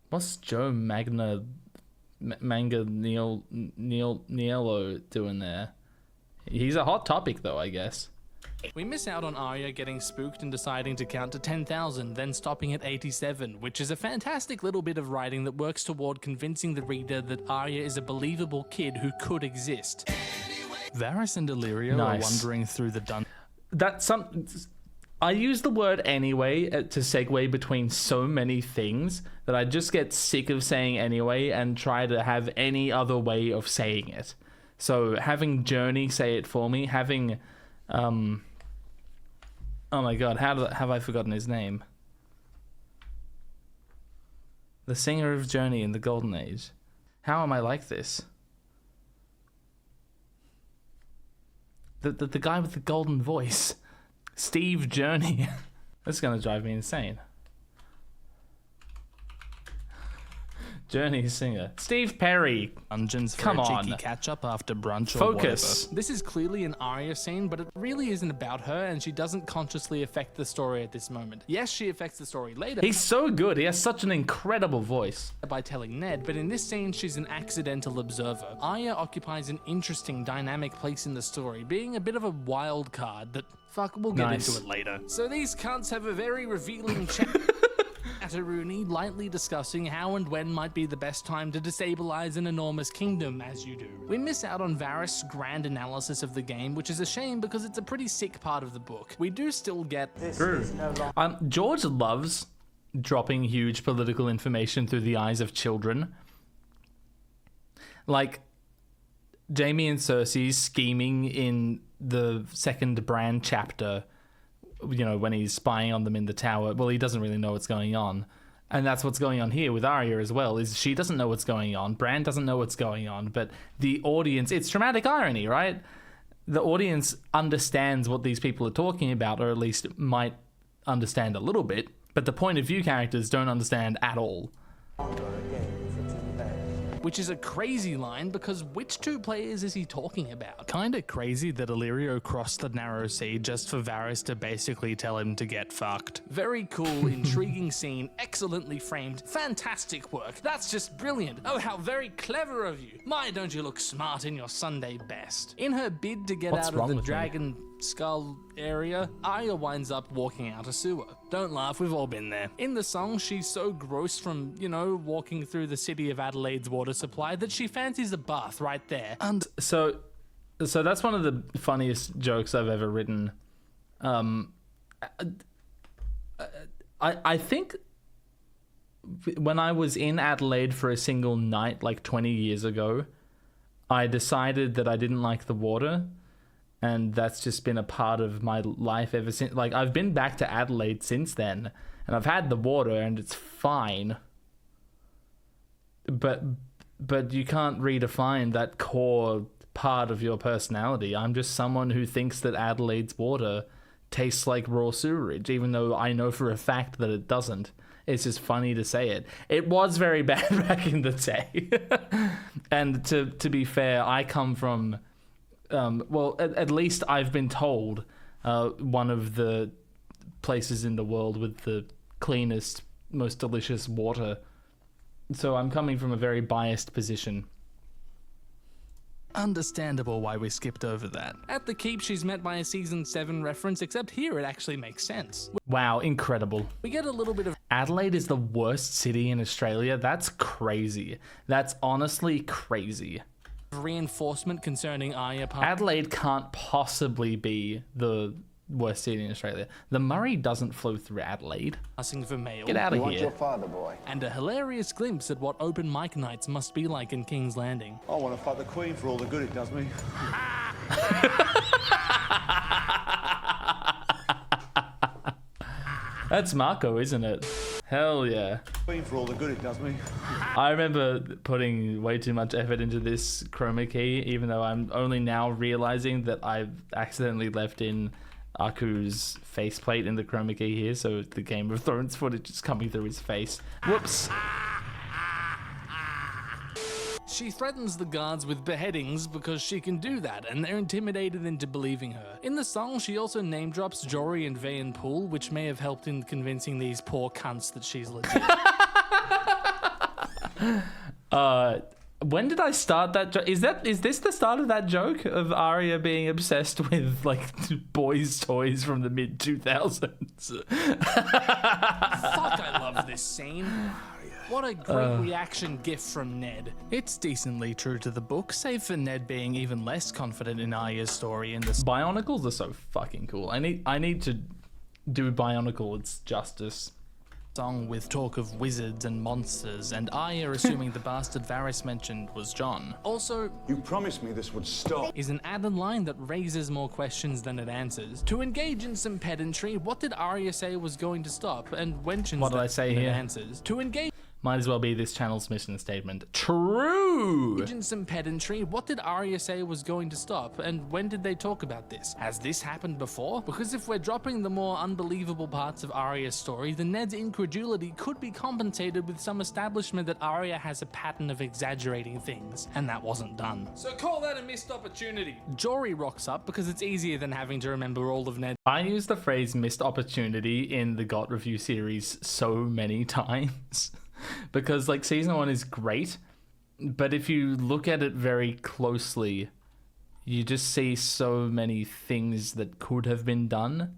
What's Joe Manga Nielo doing there? He's a hot topic though, I guess. We miss out on Arya getting spooked and deciding to count to 10,000, then stopping at 87, which is a fantastic little bit of writing that works toward convincing the reader that Arya is a believable kid who could exist. Varys and Illyrio are wandering through the dungeon. I use the word anyway to segue between so many things that I just get sick of saying anyway and try to have any other way of saying it. So having Journey say it for me, having, oh my god, have I forgotten his name? The singer of Journey in the Golden Age. How am I like this? The guy with the golden voice. Steve Journey. That's gonna drive me insane. Journey singer. Steve Perry. Dungeons for Come a on. cheeky catch-up after brunch or Focus. whatever. This is clearly an Arya scene, but it really isn't about her, and she doesn't consciously affect the story at this moment. Yes, she affects the story later. He's so good. He has such an incredible voice. By telling Ned, but in this scene, she's an accidental observer. Arya occupies an interesting, dynamic place in the story, being a bit of a wild card that, fuck, we'll get into it later. So these cunts have a very revealing chat. Rooney lightly discussing how and when might be the best time to destabilize an enormous kingdom, as you do. We miss out on Varys' grand analysis of the game, which is a shame because it's a pretty sick part of the book. We do still get George loves dropping huge political information through the eyes of children. Like Jaime and Cersei scheming in the second Bran chapter, you know, when he's spying on them in the tower. Well, he doesn't really know what's going on. And that's what's going on here with Arya as well, is she doesn't know what's going on. Bran doesn't know what's going on, but the audience, it's dramatic irony, right? The audience understands what these people are talking about, or at least might understand a little bit, but the point of view characters don't understand at all. Which is a crazy line, because which two players is he talking about? Kinda crazy that Illyrio crossed the narrow sea just for Varys to basically tell him to get fucked. Very cool, intriguing scene, excellently framed, fantastic work. That's just brilliant. Oh, how very clever of you. My, don't you look smart in your Sunday best. In her bid to get out of the dragon skull area, Arya winds up walking out a sewer. Don't laugh, we've all been there. In the song, she's so gross from, you know, walking through the city of Adelaide's water supply that she fancies a bath right there. And So that's one of the funniest jokes I've ever written. I think when I was in Adelaide for a single night like 20 years ago, I decided that I didn't like the water. And that's just been a part of my life ever since. Like, I've been back to Adelaide since then, and I've had the water, and it's fine. But you can't redefine that core part of your personality. I'm just someone who thinks that Adelaide's water tastes like raw sewerage, even though I know for a fact that it doesn't. It's just funny to say it. It was very bad back in the day. And to be fair, I come from... well, at least I've been told one of the places in the world with the cleanest, most delicious water. So I'm coming from a very biased position. Understandable why we skipped over that. At the Keep, she's met by a Season 7 reference, except here it actually makes sense. Wow, incredible. We get a little bit of... Adelaide is the worst city in Australia? That's crazy. That's honestly crazy. Reinforcement concerning Arya. Adelaide can't possibly be the worst city in Australia. The Murray doesn't flow through Adelaide. Passing for male. Get out of here. Want your father, boy. And a hilarious glimpse at what open mic nights must be like in King's Landing. I want to fuck the Queen for all the good it does me. That's Marco, isn't it? Hell yeah. Queen for all the good it does me. I remember putting way too much effort into this chroma key, even though I'm only now realizing that I've accidentally left in Aku's faceplate in the chroma key here, so the Game of Thrones footage is coming through his face. Whoops. She threatens the guards with beheadings because she can do that, and they're intimidated into believing her. In the song, she also name drops Jory and Vayan Poole, which may have helped in convincing these poor cunts that she's legit. When did I start that joke? Is this the start of that joke of Arya being obsessed with like boys' toys from the mid-2000s? Fuck, I love this scene. What a great reaction gif from Ned. It's decently true to the book, save for Ned being even less confident in Arya's story in this. Bionicles are so fucking cool. I need to do Bionicle its justice. Song with talk of wizards and monsters, and Arya assuming the bastard Varys mentioned was Jon. Also, You promised me this would stop. is an added line that raises more questions than it answers. To engage in some pedantry, what did Arya say was going to stop? And mentions What did I say here? answers. To engage. Might as well be this channel's mission statement. True! In some pedantry, what did Arya say was going to stop, and when did they talk about this? Has this happened before? Because if we're dropping the more unbelievable parts of Arya's story, then Ned's incredulity could be compensated with some establishment that Arya has a pattern of exaggerating things, and that wasn't done. So call that a missed opportunity. Jory rocks up because it's easier than having to remember all of Ned. I use the phrase missed opportunity in the GOT review series so many times. Because like season 1 is great, but if you look at it very closely, you just see so many things that could have been done.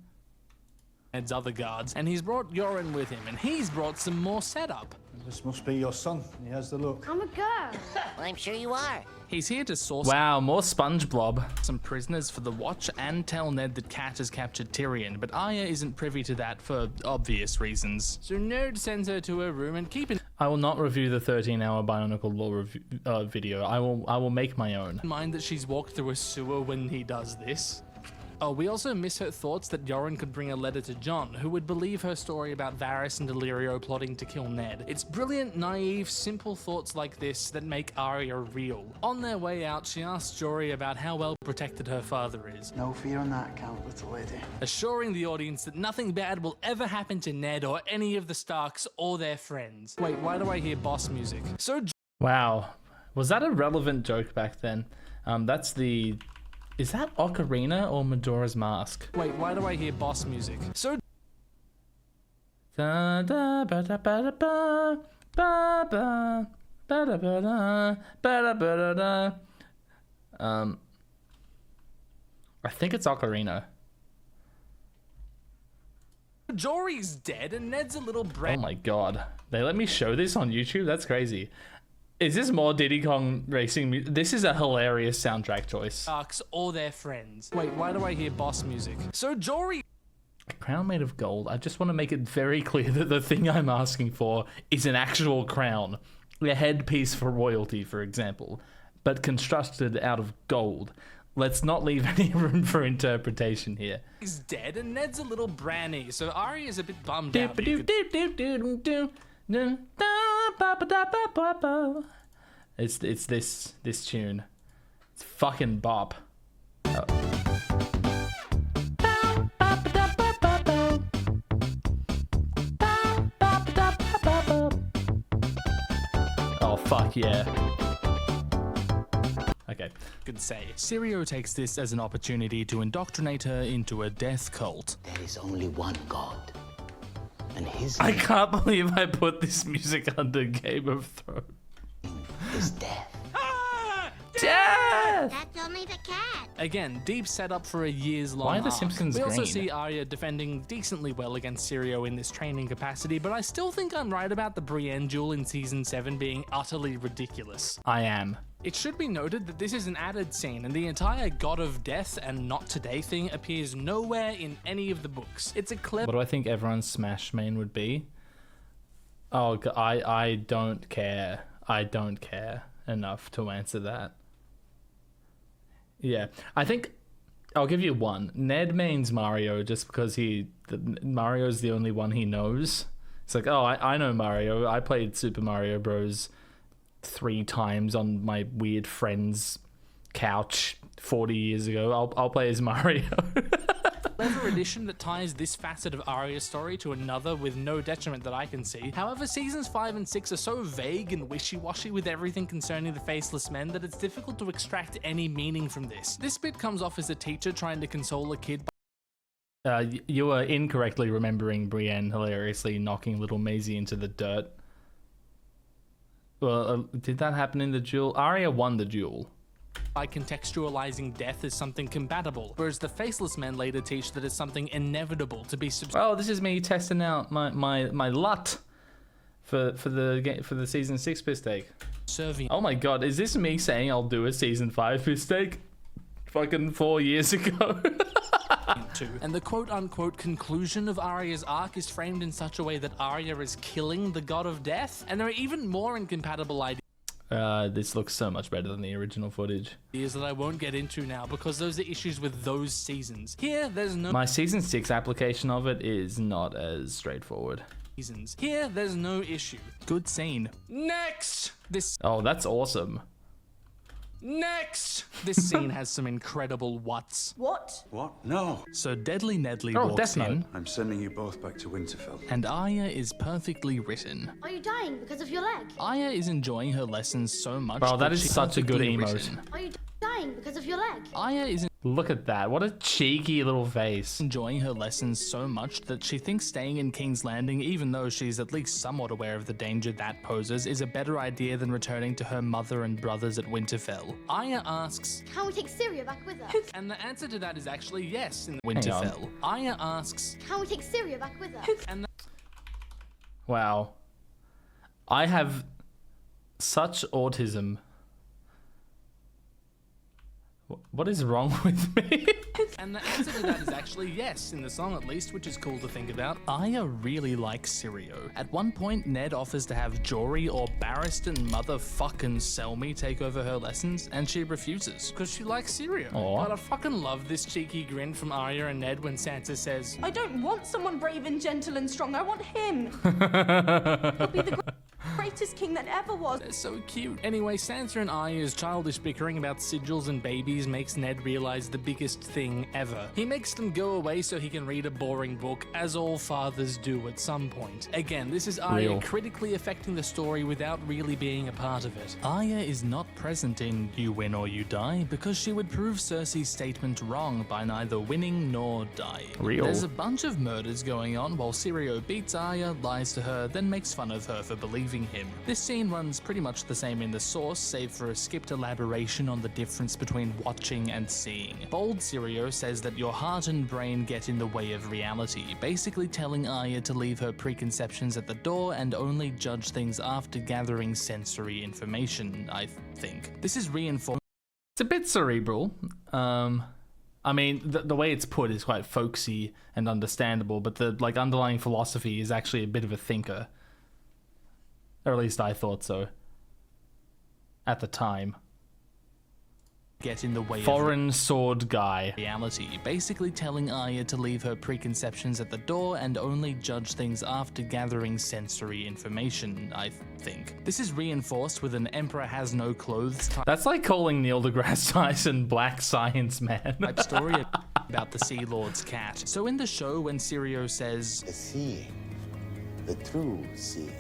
Ned's other guards, and he's brought Yoren with him, and he's brought some more setup. This must be your son. He has the look. I'm a girl. Well, I'm sure you are. He's here to source Wow, more SpongeBob. some prisoners for the Watch and tell Ned that Cat has captured Tyrion, but Arya isn't privy to that for obvious reasons. So Ned sends her to her room and I will not review the 13-hour Bionicle Law video. I will make my own. in mind that she's walked through a sewer when he does this. Oh, we also miss her thoughts that Yoren could bring a letter to Jon, who would believe her story about Varys and Illyrio plotting to kill Ned. It's brilliant, naive, simple thoughts like this that make Arya real. On their way out, she asks Jory about how well protected her father is. No fear on that account, little lady. Assuring the audience that nothing bad will ever happen to Ned or any of the Starks or their friends. Wait, why do I hear boss music? So Wow. Was that a relevant joke back then? That's the... Is that Ocarina or Majora's Mask? Wait, why do I hear boss music? So Da da ba da ba da ba ba ba ba da ba da ba da ba da da. I think it's Ocarina. Jory's dead and Ned's a little Oh my god. They let me show this on YouTube? That's crazy. Is this more Diddy Kong Racing music? This is a hilarious soundtrack choice. Starks or their friends. Wait, why do I hear boss music? So Jory... A crown made of gold. I just want to make it very clear that the thing I'm asking for is an actual crown. A headpiece for royalty, for example, but constructed out of gold. Let's not leave any room for interpretation here. He's dead and Ned's a little branny, so Arya's a bit bummed out. It's this tune. It's fucking bop. Oh fuck yeah. Okay. Could say. Syrio takes this as an opportunity to indoctrinate her into a death cult. There is only one God, and his I can't believe I put this music under Game of Thrones. is death. Death! That's only the cat. Again, deep setup for a years-long Why are the arc. Simpsons We also green? see Arya defending decently well against Syrio in this training capacity, but I still think I'm right about the Brienne duel in Season 7 being utterly ridiculous. I am. It should be noted that this is an added scene, and the entire God of Death and Not Today thing appears nowhere in any of the books. It's a clever... What do I think everyone's Smash main would be? Oh, I don't care. I don't care enough to answer that. Yeah, I think I'll give you one. Ned mains Mario just because Mario's the only one he knows. It's like, oh, I know Mario. I played Super Mario Bros. 3 times on my weird friend's couch 40 years ago. I'll play as Mario. Clever addition that ties this facet of Arya's story to another with no detriment that I can see. However, seasons 5 and 6 are so vague and wishy-washy with everything concerning the Faceless Men that it's difficult to extract any meaning from this. This bit comes off as a teacher trying to console a kid. You are incorrectly remembering Brienne hilariously knocking little Maisie into the dirt. Well, did that happen in the duel? Arya won the duel. By contextualizing death as something compatible, whereas the Faceless Men later teach that it's something inevitable to be Oh, this is me testing out my LUT for the season 6 mistake. Oh my god, is this me saying I'll do a season 5 mistake? Fucking 4 years ago. And the quote-unquote conclusion of Arya's arc is framed in such a way that Arya is killing the God of Death, and there are even more incompatible ideas. This looks so much better than the original footage. That I won't get into now because those are issues with those seasons. Here, there's no... My season 6 application of it is not as straightforward. reasons. Here, there's no issue. Good scene. Next! Oh, that's awesome. Next! This scene has some incredible whats. What? What? No. So Deadly Nedley Oh, walks Death Note. in, I'm sending you both back to Winterfell. and Arya is perfectly written. Are you dying because of your leg? Arya is enjoying her lessons so much. Wow, that that is she's such a good perfectly emote. written. Are you dying because of your leg? Arya is Look at that. What a cheeky little face. enjoying her lessons so much that she thinks staying in King's Landing, even though she's at least somewhat aware of the danger that poses, is a better idea than returning to her mother and brothers at Winterfell. Arya asks, Can we take Syria back with us? and the answer to that is actually yes in Winterfell. Arya asks, Can we take Syria back with us? and Wow. I have such autism. What is wrong with me? And the answer to that is actually yes, in the song at least, which is cool to think about. Arya really likes Syrio. At one point, Ned offers to have Jory or Barristan motherfucking Selmy take over her lessons, and she refuses, because she likes Syrio. Aw. But I fucking love this cheeky grin from Arya and Ned when Sansa says, I don't want someone brave and gentle and strong. I want him. He'll be the greatest king that ever was. they're so cute. Anyway, Sansa and Arya's childish bickering about sigils and babies makes Ned realize the biggest thing ever. He makes them go away so he can read a boring book, as all fathers do at some point. Again, this is Arya Real. critically affecting the story without really being a part of it. Arya is not present in You Win or You Die because she would prove Cersei's statement wrong by neither winning nor dying. Real. There's a bunch of murders going on while Syrio beats Arya, lies to her, then makes fun of her for believing him. This scene runs pretty much the same in the source, save for a skipped elaboration on the difference between watching and seeing. Bold Syrio says that your heart and brain get in the way of reality, basically telling Arya to leave her preconceptions at the door and only judge things after gathering sensory information, I think. This is reinforced. It's a bit cerebral. I mean, the way it's put is quite folksy and understandable, but the underlying philosophy is actually a bit of a thinker. Or at least I thought so. At the time. Get in the way Foreign sword guy. reality, basically telling Arya to leave her preconceptions at the door and only judge things after gathering sensory information, I think. This is reinforced with an Emperor Has No Clothes That's like calling Neil deGrasse Tyson Black Science Man. type story about the Sea Lord's cat. So in the show, when Syrio says, The sea, the true sea,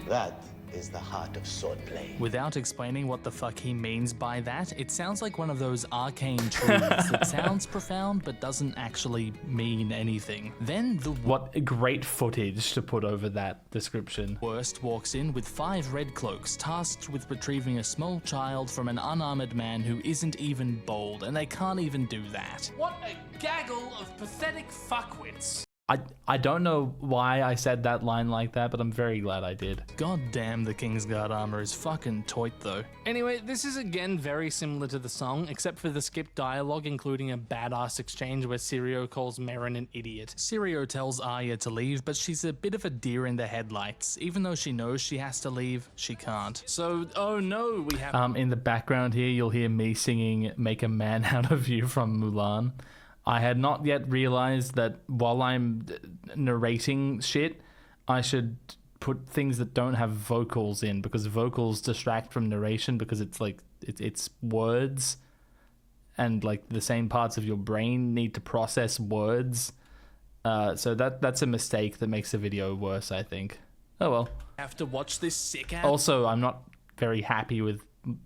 that is the heart of swordplay. without explaining what the fuck he means by that, it sounds like one of those arcane truths that sounds profound but doesn't actually mean anything. Then the What great footage to put over that description. worst walks in with 5 red cloaks tasked with retrieving a small child from an unarmored man who isn't even bold, and they can't even do that. What a gaggle of pathetic fuckwits. I don't know why I said that line like that, but I'm very glad I did. God damn, the Kingsguard armor is fucking toit though. Anyway, this is again very similar to the song, except for the skipped dialogue, including a badass exchange where Syrio calls Meryn an idiot. Syrio tells Arya to leave, but she's a bit of a deer in the headlights. Even though she knows she has to leave, she can't. So, oh no, we have... In the background here, you'll hear me singing Make a Man Out of You from Mulan. I had not yet realized that while I'm narrating shit, I should put things that don't have vocals in, because vocals distract from narration, because it's like it's words, and like the same parts of your brain need to process words. So that's a mistake that makes the video worse, I think. Oh well. Have to watch this sick ass... Also, I'm not very happy with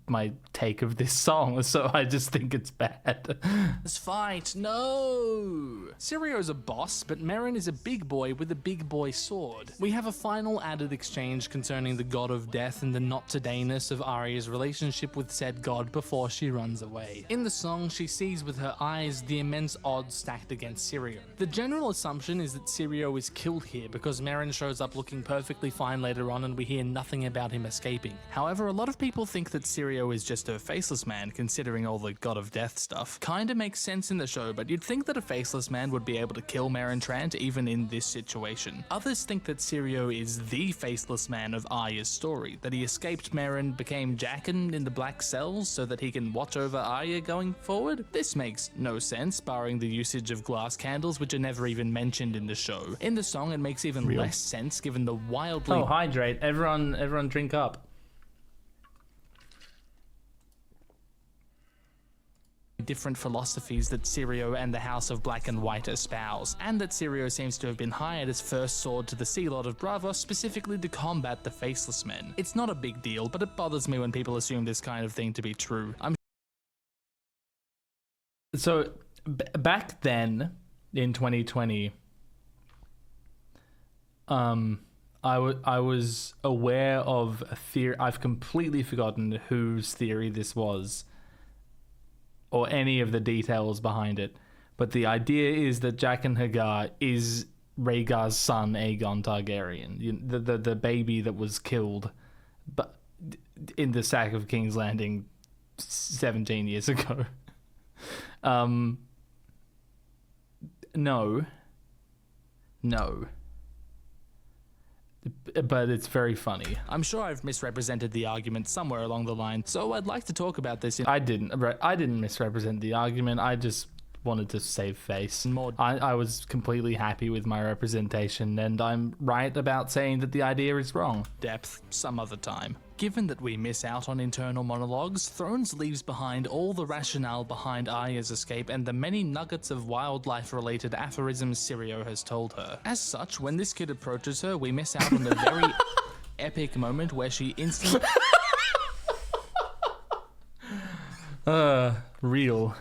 my take of this song, so I just think it's bad. This fight, no! Syrio's a boss, but Meryn is a big boy with a big boy sword. We have a final added exchange concerning the god of death and the not-todayness of Arya's relationship with said god before she runs away. In the song, she sees with her eyes the immense odds stacked against Syrio. The general assumption is that Syrio is killed here because Meryn shows up looking perfectly fine later on and we hear nothing about him escaping. However, a lot of people think that Sirio is just a faceless man, considering all the god of death stuff, kinda makes sense in the show, but you'd think that a faceless man would be able to kill Meryn Trant even in this situation. Others think that Sirio is the faceless man of Arya's story, that he escaped Meryn, became Jaqen in the black cells so that he can watch over Arya going forward. This makes no sense, barring the usage of glass candles, which are never even mentioned in the show. In the song, it makes even less sense given the wildly... Oh, hydrate. Everyone drink up. different philosophies that Sirio and the House of Black and White espouse, and that Sirio seems to have been hired as first sword to the Sea Lord of Braavos specifically to combat the Faceless Men. It's not a big deal, but it bothers me when people assume this kind of thing to be true. So, back then, in 2020, I was aware of a theory. I've completely forgotten whose theory this was, or any of the details behind it. But the idea is that Jaqen H'ghar is Rhaegar's son, Aegon Targaryen, the baby that was killed, but in the sack of King's Landing 17 years ago. No. But it's very funny. I'm sure I've misrepresented the argument somewhere along the line, so I'd like to talk about this. I didn't misrepresent the argument. I just wanted to save face. I was completely happy with my representation, and I'm right about saying that the idea is wrong. Depth some other time. Given that we miss out on internal monologues, Thrones leaves behind all the rationale behind Arya's escape and the many nuggets of wildlife-related aphorisms Sirio has told her. As such, when this kid approaches her, we miss out on the very epic moment where she instantly... Real.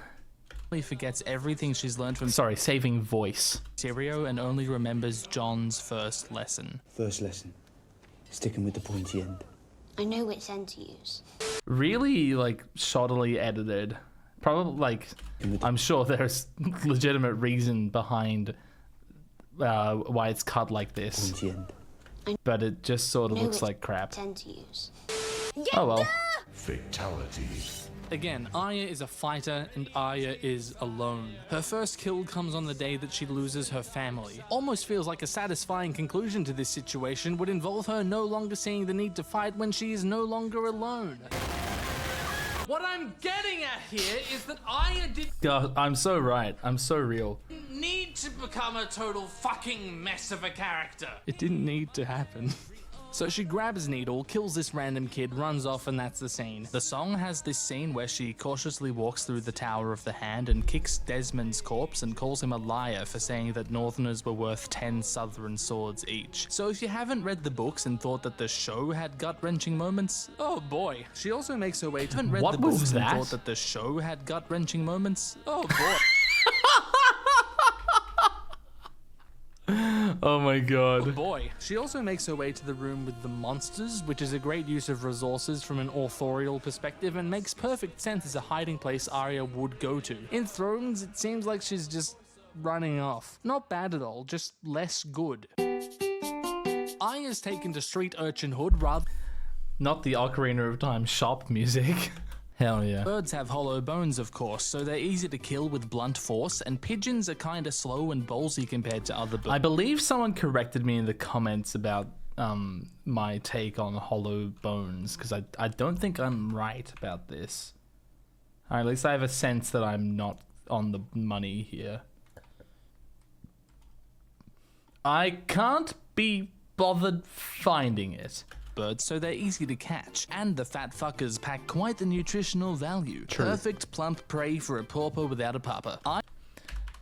Forgets everything she's learned from saving voice Sirio and only remembers Jon's first lesson. First lesson, sticking with the pointy end. I know which end to use. Really, shoddily edited. Probably, I'm sure there's legitimate reason behind why it's cut like this. Pointy end. But it just sort of looks like crap. End to use. Oh well. Fatality. Again, Arya is a fighter and Arya is alone. Her first kill comes on the day that she loses her family. Almost feels like a satisfying conclusion to this situation would involve her no longer seeing the need to fight when she is no longer alone. What I'm getting at here is that Arya God, I'm so right. I'm so real. didn't need to become a total fucking mess of a character. It didn't need to happen. So she grabs Needle, kills this random kid, runs off, and that's the scene. The song has this scene where she cautiously walks through the Tower of the Hand and kicks Desmond's corpse and calls him a liar for saying that Northerners were worth 10 Southern swords each. So if you haven't read the books and thought that the show had gut-wrenching moments, oh boy. She also makes her way to read the books and thought that the show had gut-wrenching moments, oh boy. Oh my god. Oh boy. She also makes her way to the room with the monsters, which is a great use of resources from an authorial perspective and makes perfect sense as a hiding place Arya would go to. In Thrones, it seems like she's just running off. Not bad at all, just less good. Arya's taken to street urchinhood rather... Not the Ocarina of Time shop music. Hell yeah. Birds have hollow bones, of course, so they're easy to kill with blunt force, and pigeons are kinda slow and ballsy compared to other birds. I believe someone corrected me in the comments about my take on hollow bones, because I don't think I'm right about this. Or at least I have a sense that I'm not on the money here. I can't be bothered finding it. Birds, so they're easy to catch, and the fat fuckers pack quite the nutritional value. True. Perfect plump prey for a pauper without a papa.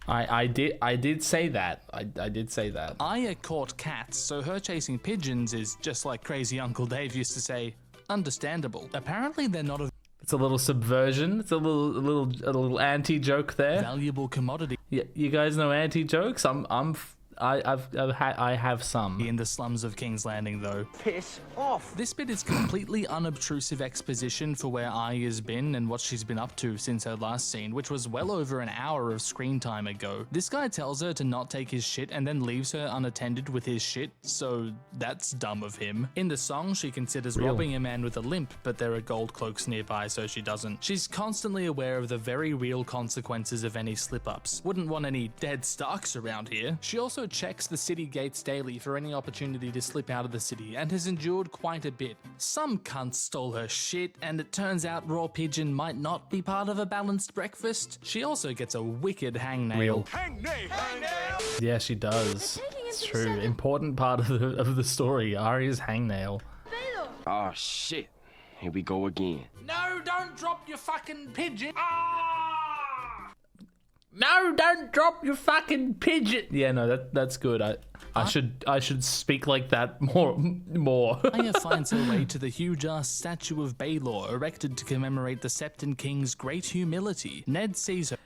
I did say that. I did say that. Arya caught cats, so her chasing pigeons is just like crazy Uncle Dave used to say, understandable. Apparently they're not a It's a little subversion. It's a little anti-joke there. Valuable commodity. Yeah, you guys know anti-jokes? I'm I have some. In the slums of King's Landing, though. Piss off. This bit is completely unobtrusive exposition for where Arya's been and what she's been up to since her last scene, which was well over an hour of screen time ago. This guy tells her to not take his shit and then leaves her unattended with his shit, so that's dumb of him. In the song, she considers robbing a man with a limp, but there are gold cloaks nearby, so she doesn't. She's constantly aware of the very real consequences of any slip-ups. Wouldn't want any dead Starks around here. She also checks the city gates daily for any opportunity to slip out of the city and has endured quite a bit. Some cunt stole her shit, and it turns out raw pigeon might not be part of a balanced breakfast. She also gets a wicked hangnail. Hangnail! Yeah, she does. It's true. Important part of the story. Arya's hangnail. Oh shit. Here we go again. No, don't drop your fucking pigeon. No, don't drop your fucking pigeon. Yeah, no, that's good. I should speak like that more. Arya finds her way to the huge-ass statue of Baelor erected to commemorate the Septon King's great humility. Ned sees her.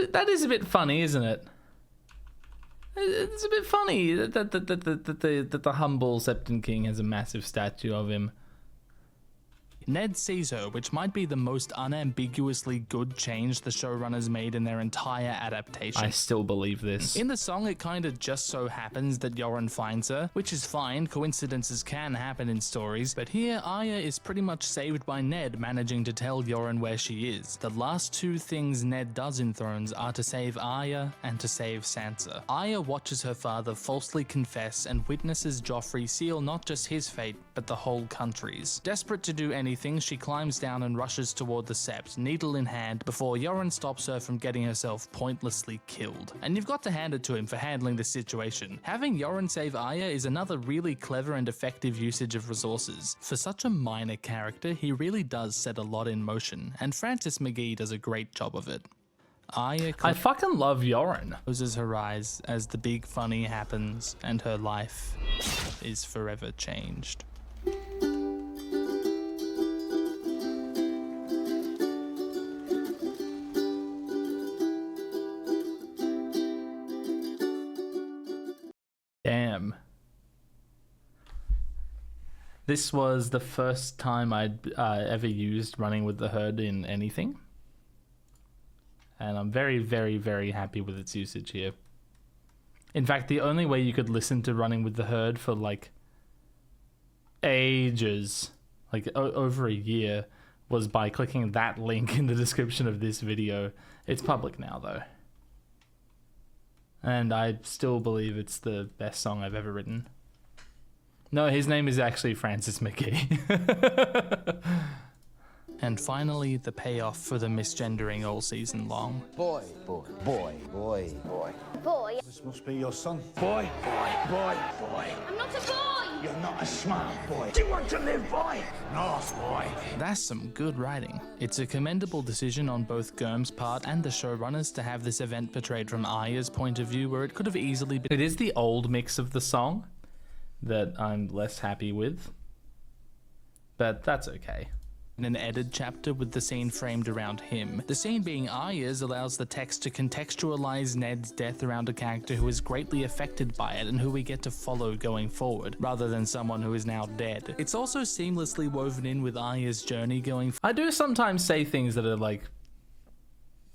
That is a bit funny, isn't it? It's a bit funny that the humble Septon King has a massive statue of him. Ned sees her, which might be the most unambiguously good change the showrunners made in their entire adaptation. I still believe this. In the song, it kinda just so happens that Yoren finds her, which is fine, coincidences can happen in stories, but here Arya is pretty much saved by Ned managing to tell Yoren where she is. The last two things Ned does in Thrones are to save Arya and to save Sansa. Arya watches her father falsely confess and witnesses Joffrey seal not just his fate, but the whole country's. Desperate to do anything, she climbs down and rushes toward the sept, needle in hand, before Yoren stops her from getting herself pointlessly killed. And you've got to hand it to him for handling this situation. Having Yoren save Arya is another really clever and effective usage of resources. For such a minor character, he really does set a lot in motion, and Francis McGee does a great job of it. Arya I fucking love Yoren. Closes her eyes as the big funny happens, and her life is forever changed. Damn. This was the first time I'd ever used Running with the Herd in anything. And I'm very, very, very happy with its usage here. In fact, the only way you could listen to Running with the Herd for like ages, like over a year, was by clicking that link in the description of this video. It's public now though. And I still believe it's the best song I've ever written. No, his name is actually Francis McGee. And finally, the payoff for the misgendering all season long. Boy, boy, boy, boy, boy. Boy. This must be your son. Boy, boy, boy, boy. I'm not a boy. You're not a smart boy. Do you want to live, boy? North boy. That's some good writing. It's a commendable decision on both Gurm's part and the showrunners to have this event portrayed from Arya's point of view, where it could have easily been. It is the old mix of the song that I'm less happy with, but that's okay. In an edited chapter with the scene framed around him. The scene being Arya's allows the text to contextualize Ned's death around a character who is greatly affected by it and who we get to follow going forward, rather than someone who is now dead. It's also seamlessly woven in with Arya's journey going I do sometimes say things that are like,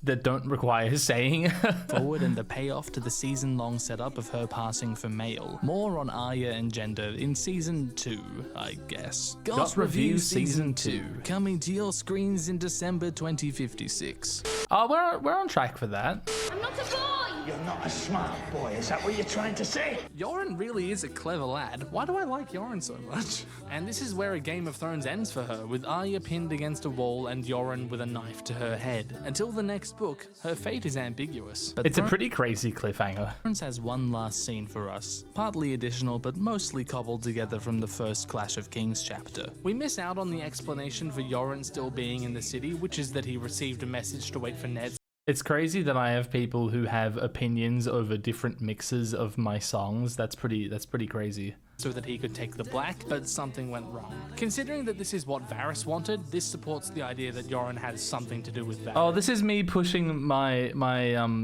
that don't require saying. forward, and the payoff to the season-long setup of her passing for male. More on Arya and gender in Season 2, I guess. Goss Review Season 2, coming to your screens in December 2056. Oh, we're on track for that. I'm not a boy. You're not a smart boy. Is that what you're trying to say? Yoren really is a clever lad. Why do I like Yoren so much? And this is where a Game of Thrones ends for her, with Arya pinned against a wall and Yoren with a knife to her head. Until the next book, her fate is ambiguous. But it's a pretty crazy cliffhanger. Thrones has one last scene for us, partly additional but mostly cobbled together from the first Clash of Kings chapter. We miss out on the explanation for Yoren still being in the city, which is that he received a message to wait for Ned. It's crazy that I have people who have opinions over different mixes of my songs. That's pretty crazy. So that he could take the black, but something went wrong. Considering that this is what Varys wanted, this supports the idea that Yoren has something to do with Varys. Oh, this is me pushing my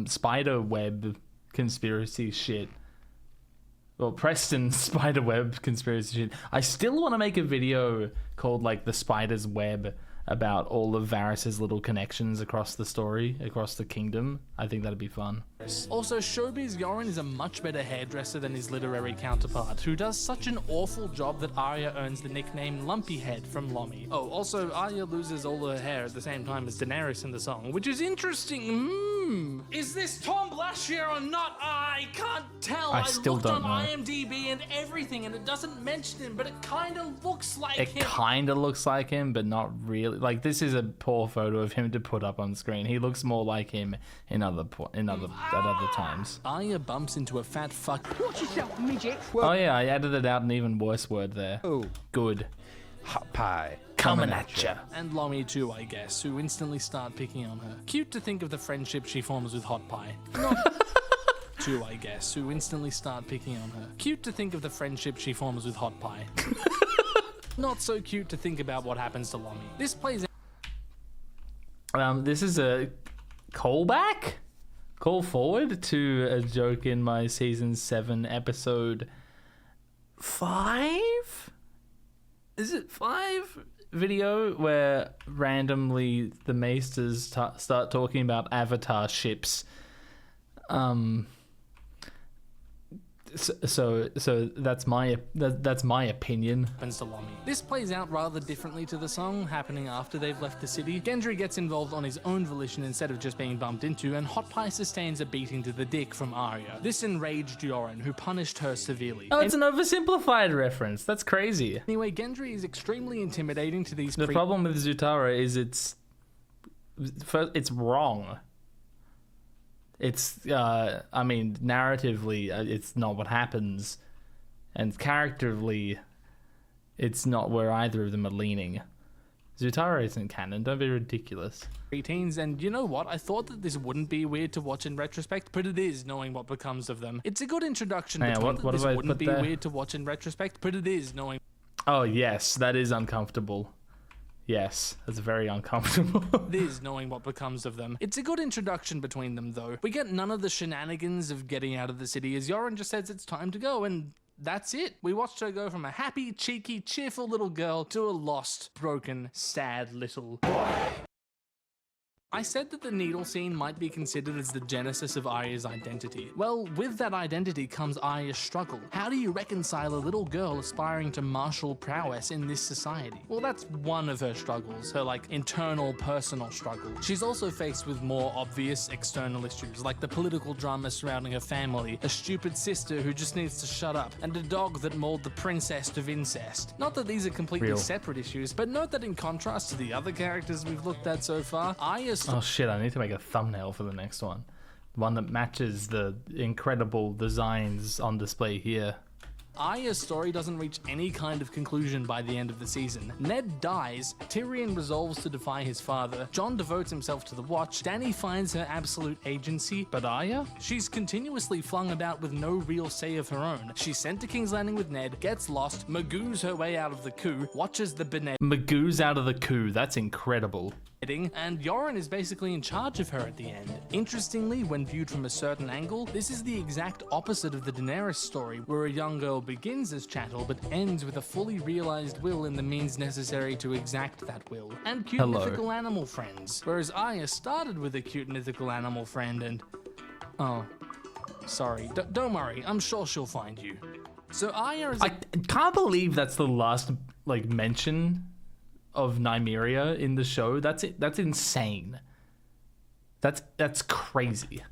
spider web conspiracy shit. Well, Preston's spiderweb conspiracy shit. I still want to make a video called like the spider's web about all of Varys's little connections across the story, across the kingdom. I think that'd be fun. Also, Showbiz Yoren is a much better hairdresser than his literary counterpart, who does such an awful job that Arya earns the nickname Lumpy Head from Lomi. Oh, also, Arya loses all her hair at the same time as Daenerys in the song, which is interesting. Is this Tom Blashier or not? I can't tell. I still looked don't know. on IMDb and everything, and it doesn't mention him, but it kind of looks like him. It kind of looks like him, but not really. Like, this is a poor photo of him to put up on screen. He looks more like him at other times. Arya bumps into a fat fuck. Watch yourself, midget. Oh yeah, I edited out an even worse word there. Oh, good. Hot pie. Coming at ya. And Lomi too, I guess, who instantly start picking on her. Cute to think of the friendship she forms with Hot Pie. Too, I guess, who instantly start picking on her. Cute to think of the friendship she forms with Hot Pie. Not so cute to think about what happens to Lomi. This plays. This is a callback? Call forward to a joke in my season 7 episode 5? Is it 5? Video where randomly the Maesters start talking about Avatar ships. So that's my opinion. Happens to Lomi. This plays out rather differently to the song, happening after they've left the city. Gendry gets involved on his own volition instead of just being bumped into, and Hot Pie sustains a beating to the dick from Arya. This enraged Yoren, who punished her severely. Oh, it's an oversimplified reference. That's crazy. Anyway, Gendry is extremely intimidating to these. The problem with Zutara is it's wrong. It's, I mean, narratively, it's not what happens, and characterly, it's not where either of them are leaning. Zutara isn't canon, don't be ridiculous. Preteens, and you know what? I thought that this wouldn't be weird to watch in retrospect, but it is, knowing what becomes of them. It's a good introduction, but what this have I wouldn't put be there? weird to watch in retrospect, but it is, knowing. Oh, yes, that is uncomfortable. Yes, that's very uncomfortable. It is, knowing what becomes of them. It's a good introduction between them, though. We get none of the shenanigans of getting out of the city, as Yoren just says it's time to go, and that's it. We watched her go from a happy, cheeky, cheerful little girl to a lost, broken, sad little boy. I said that the needle scene might be considered as the genesis of Arya's identity. Well, with that identity comes Arya's struggle. How do you reconcile a little girl aspiring to martial prowess in this society? Well, that's one of her struggles, her internal personal struggle. She's also faced with more obvious external issues, like the political drama surrounding her family, a stupid sister who just needs to shut up, and a dog that mauled the princess of incest. Not that these are completely separate issues, but note that in contrast to the other characters we've looked at so far, Arya's... Oh shit, I need to make a thumbnail for the next one. One that matches the incredible designs on display here. Arya's story doesn't reach any kind of conclusion by the end of the season. Ned dies, Tyrion resolves to defy his father, Jon devotes himself to the Watch, Dany finds her absolute agency, but Arya? She's continuously flung about with no real say of her own. She's sent to King's Landing with Ned, gets lost, Magoo's her way out of the coup, watches the Bene... Magoo's out of the coup, that's incredible. And Yoren is basically in charge of her at the end. Interestingly, when viewed from a certain angle, this is the exact opposite of the Daenerys story, where a young girl begins as chattel but ends with a fully realized will and the means necessary to exact that will. And cute mythical animal friends. Whereas Arya started with a cute mythical animal friend and... Oh, sorry. Don't worry, I'm sure she'll find you. So Arya is... I can't believe that's the last, mention of Nymeria in the show. That's insane. That's crazy.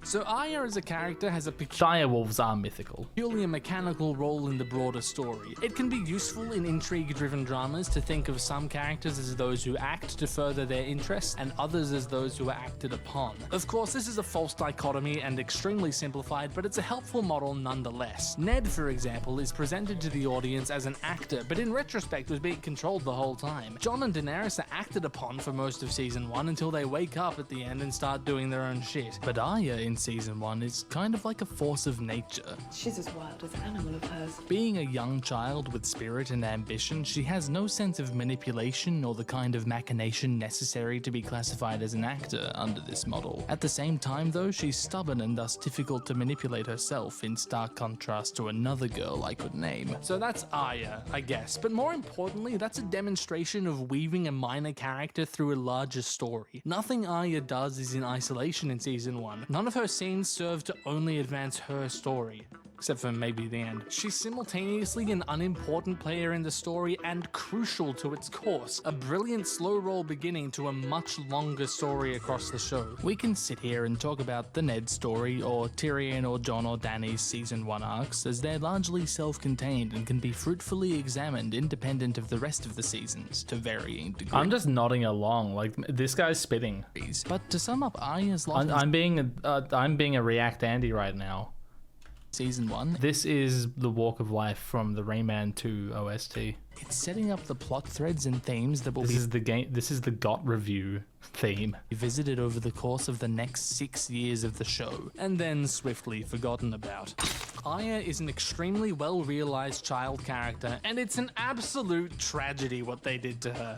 So Arya as a character has a direwolves are mythical. Purely a mechanical role in the broader story. It can be useful in intrigue-driven dramas to think of some characters as those who act to further their interests and others as those who are acted upon. Of course, this is a false dichotomy and extremely simplified, but it's a helpful model nonetheless. Ned, for example, is presented to the audience as an actor, but in retrospect was being controlled the whole time. Jon and Daenerys are acted upon for most of season 1 until they wake up at the end and start doing their own shit. But Arya, in season 1 is kind of like a force of nature. She's as wild as an animal of hers. Being a young child with spirit and ambition, she has no sense of manipulation or the kind of machination necessary to be classified as an actor under this model. At the same time though, she's stubborn and thus difficult to manipulate herself, in stark contrast to another girl I could name. So that's Arya, I guess, but more importantly, that's a demonstration of weaving a minor character through a larger story. Nothing Arya does is in isolation in season 1. None of her scenes serve to only advance her story, except for maybe the end. She's simultaneously an unimportant player in the story and crucial to its course, a brilliant slow roll beginning to a much longer story across the show. We can sit here and talk about the Ned story, or Tyrion or Jon or Dany's season 1 arcs, as they're largely self-contained and can be fruitfully examined independent of the rest of the seasons to varying degrees. I'm just nodding along, like this guy's spitting. But to sum up Arya's lot, I'm being a React Andy right now. Season 1. This is the walk of life from the Rayman 2 OST. It's setting up the plot threads and themes that will This is the GOT review theme. Visited over the course of the next 6 years of the show, and then swiftly forgotten about. Arya is an extremely well-realized child character, and it's an absolute tragedy what they did to her.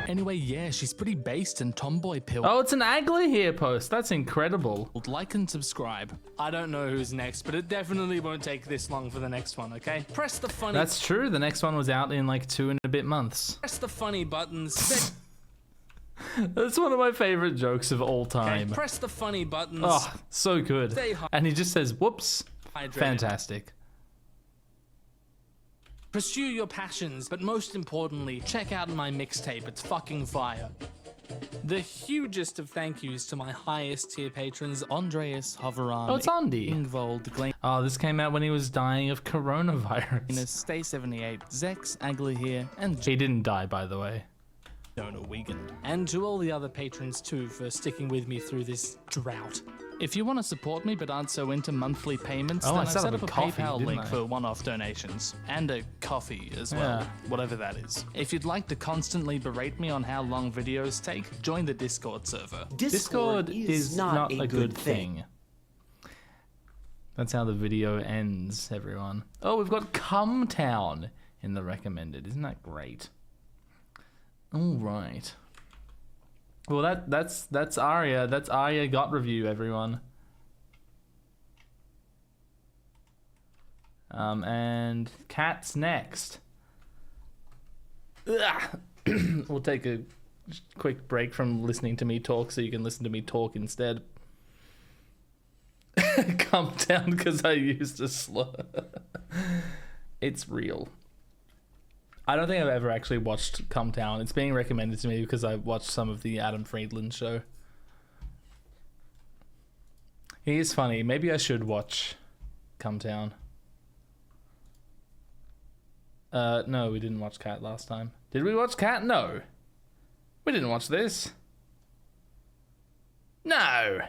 Anyway, yeah, she's pretty based and tomboy pill. Oh, it's an Agli here post. That's incredible. Like and subscribe. I don't know who's next, but it definitely won't take this long for the next one, okay? Press the funny... That's true. The next one was out in like 2 and a bit months. Press the funny buttons. That's one of my favorite jokes of all time. Okay, press the funny buttons. Oh, so good. Stay And he just says, whoops. hydrated. Fantastic. Pursue your passions, but most importantly, check out my mixtape. It's fucking fire. The hugest of thank yous to my highest tier patrons, Andreas, Hoveran, Oh, it's Andy. Ingvold, Glenn, Oh, this came out when he was dying of coronavirus. Stay78, Zex, Agli here, and He didn't die, by the way. Donor Wiegand. And to all the other patrons too for sticking with me through this drought. If you want to support me but aren't so into monthly payments, then I've set up a PayPal link for one-off donations. And a coffee as well, whatever that is. If you'd like to constantly berate me on how long videos take, join the Discord server. Discord is not a good thing. That's how the video ends, everyone. Oh, we've got Come Town in the recommended. Isn't that great? All right. Well, that's Arya. That's Arya GOT review, everyone. And Cat's next. We'll take a quick break from listening to me talk so you can listen to me talk instead. Calm down because I used a slur. It's real. I don't think I've ever actually watched Come Town. It's being recommended to me because I watched some of the Adam Friedland show. He is funny. Maybe I should watch Come Town. No, we didn't watch Cat last time. Did we watch Cat? No. We didn't watch this. No.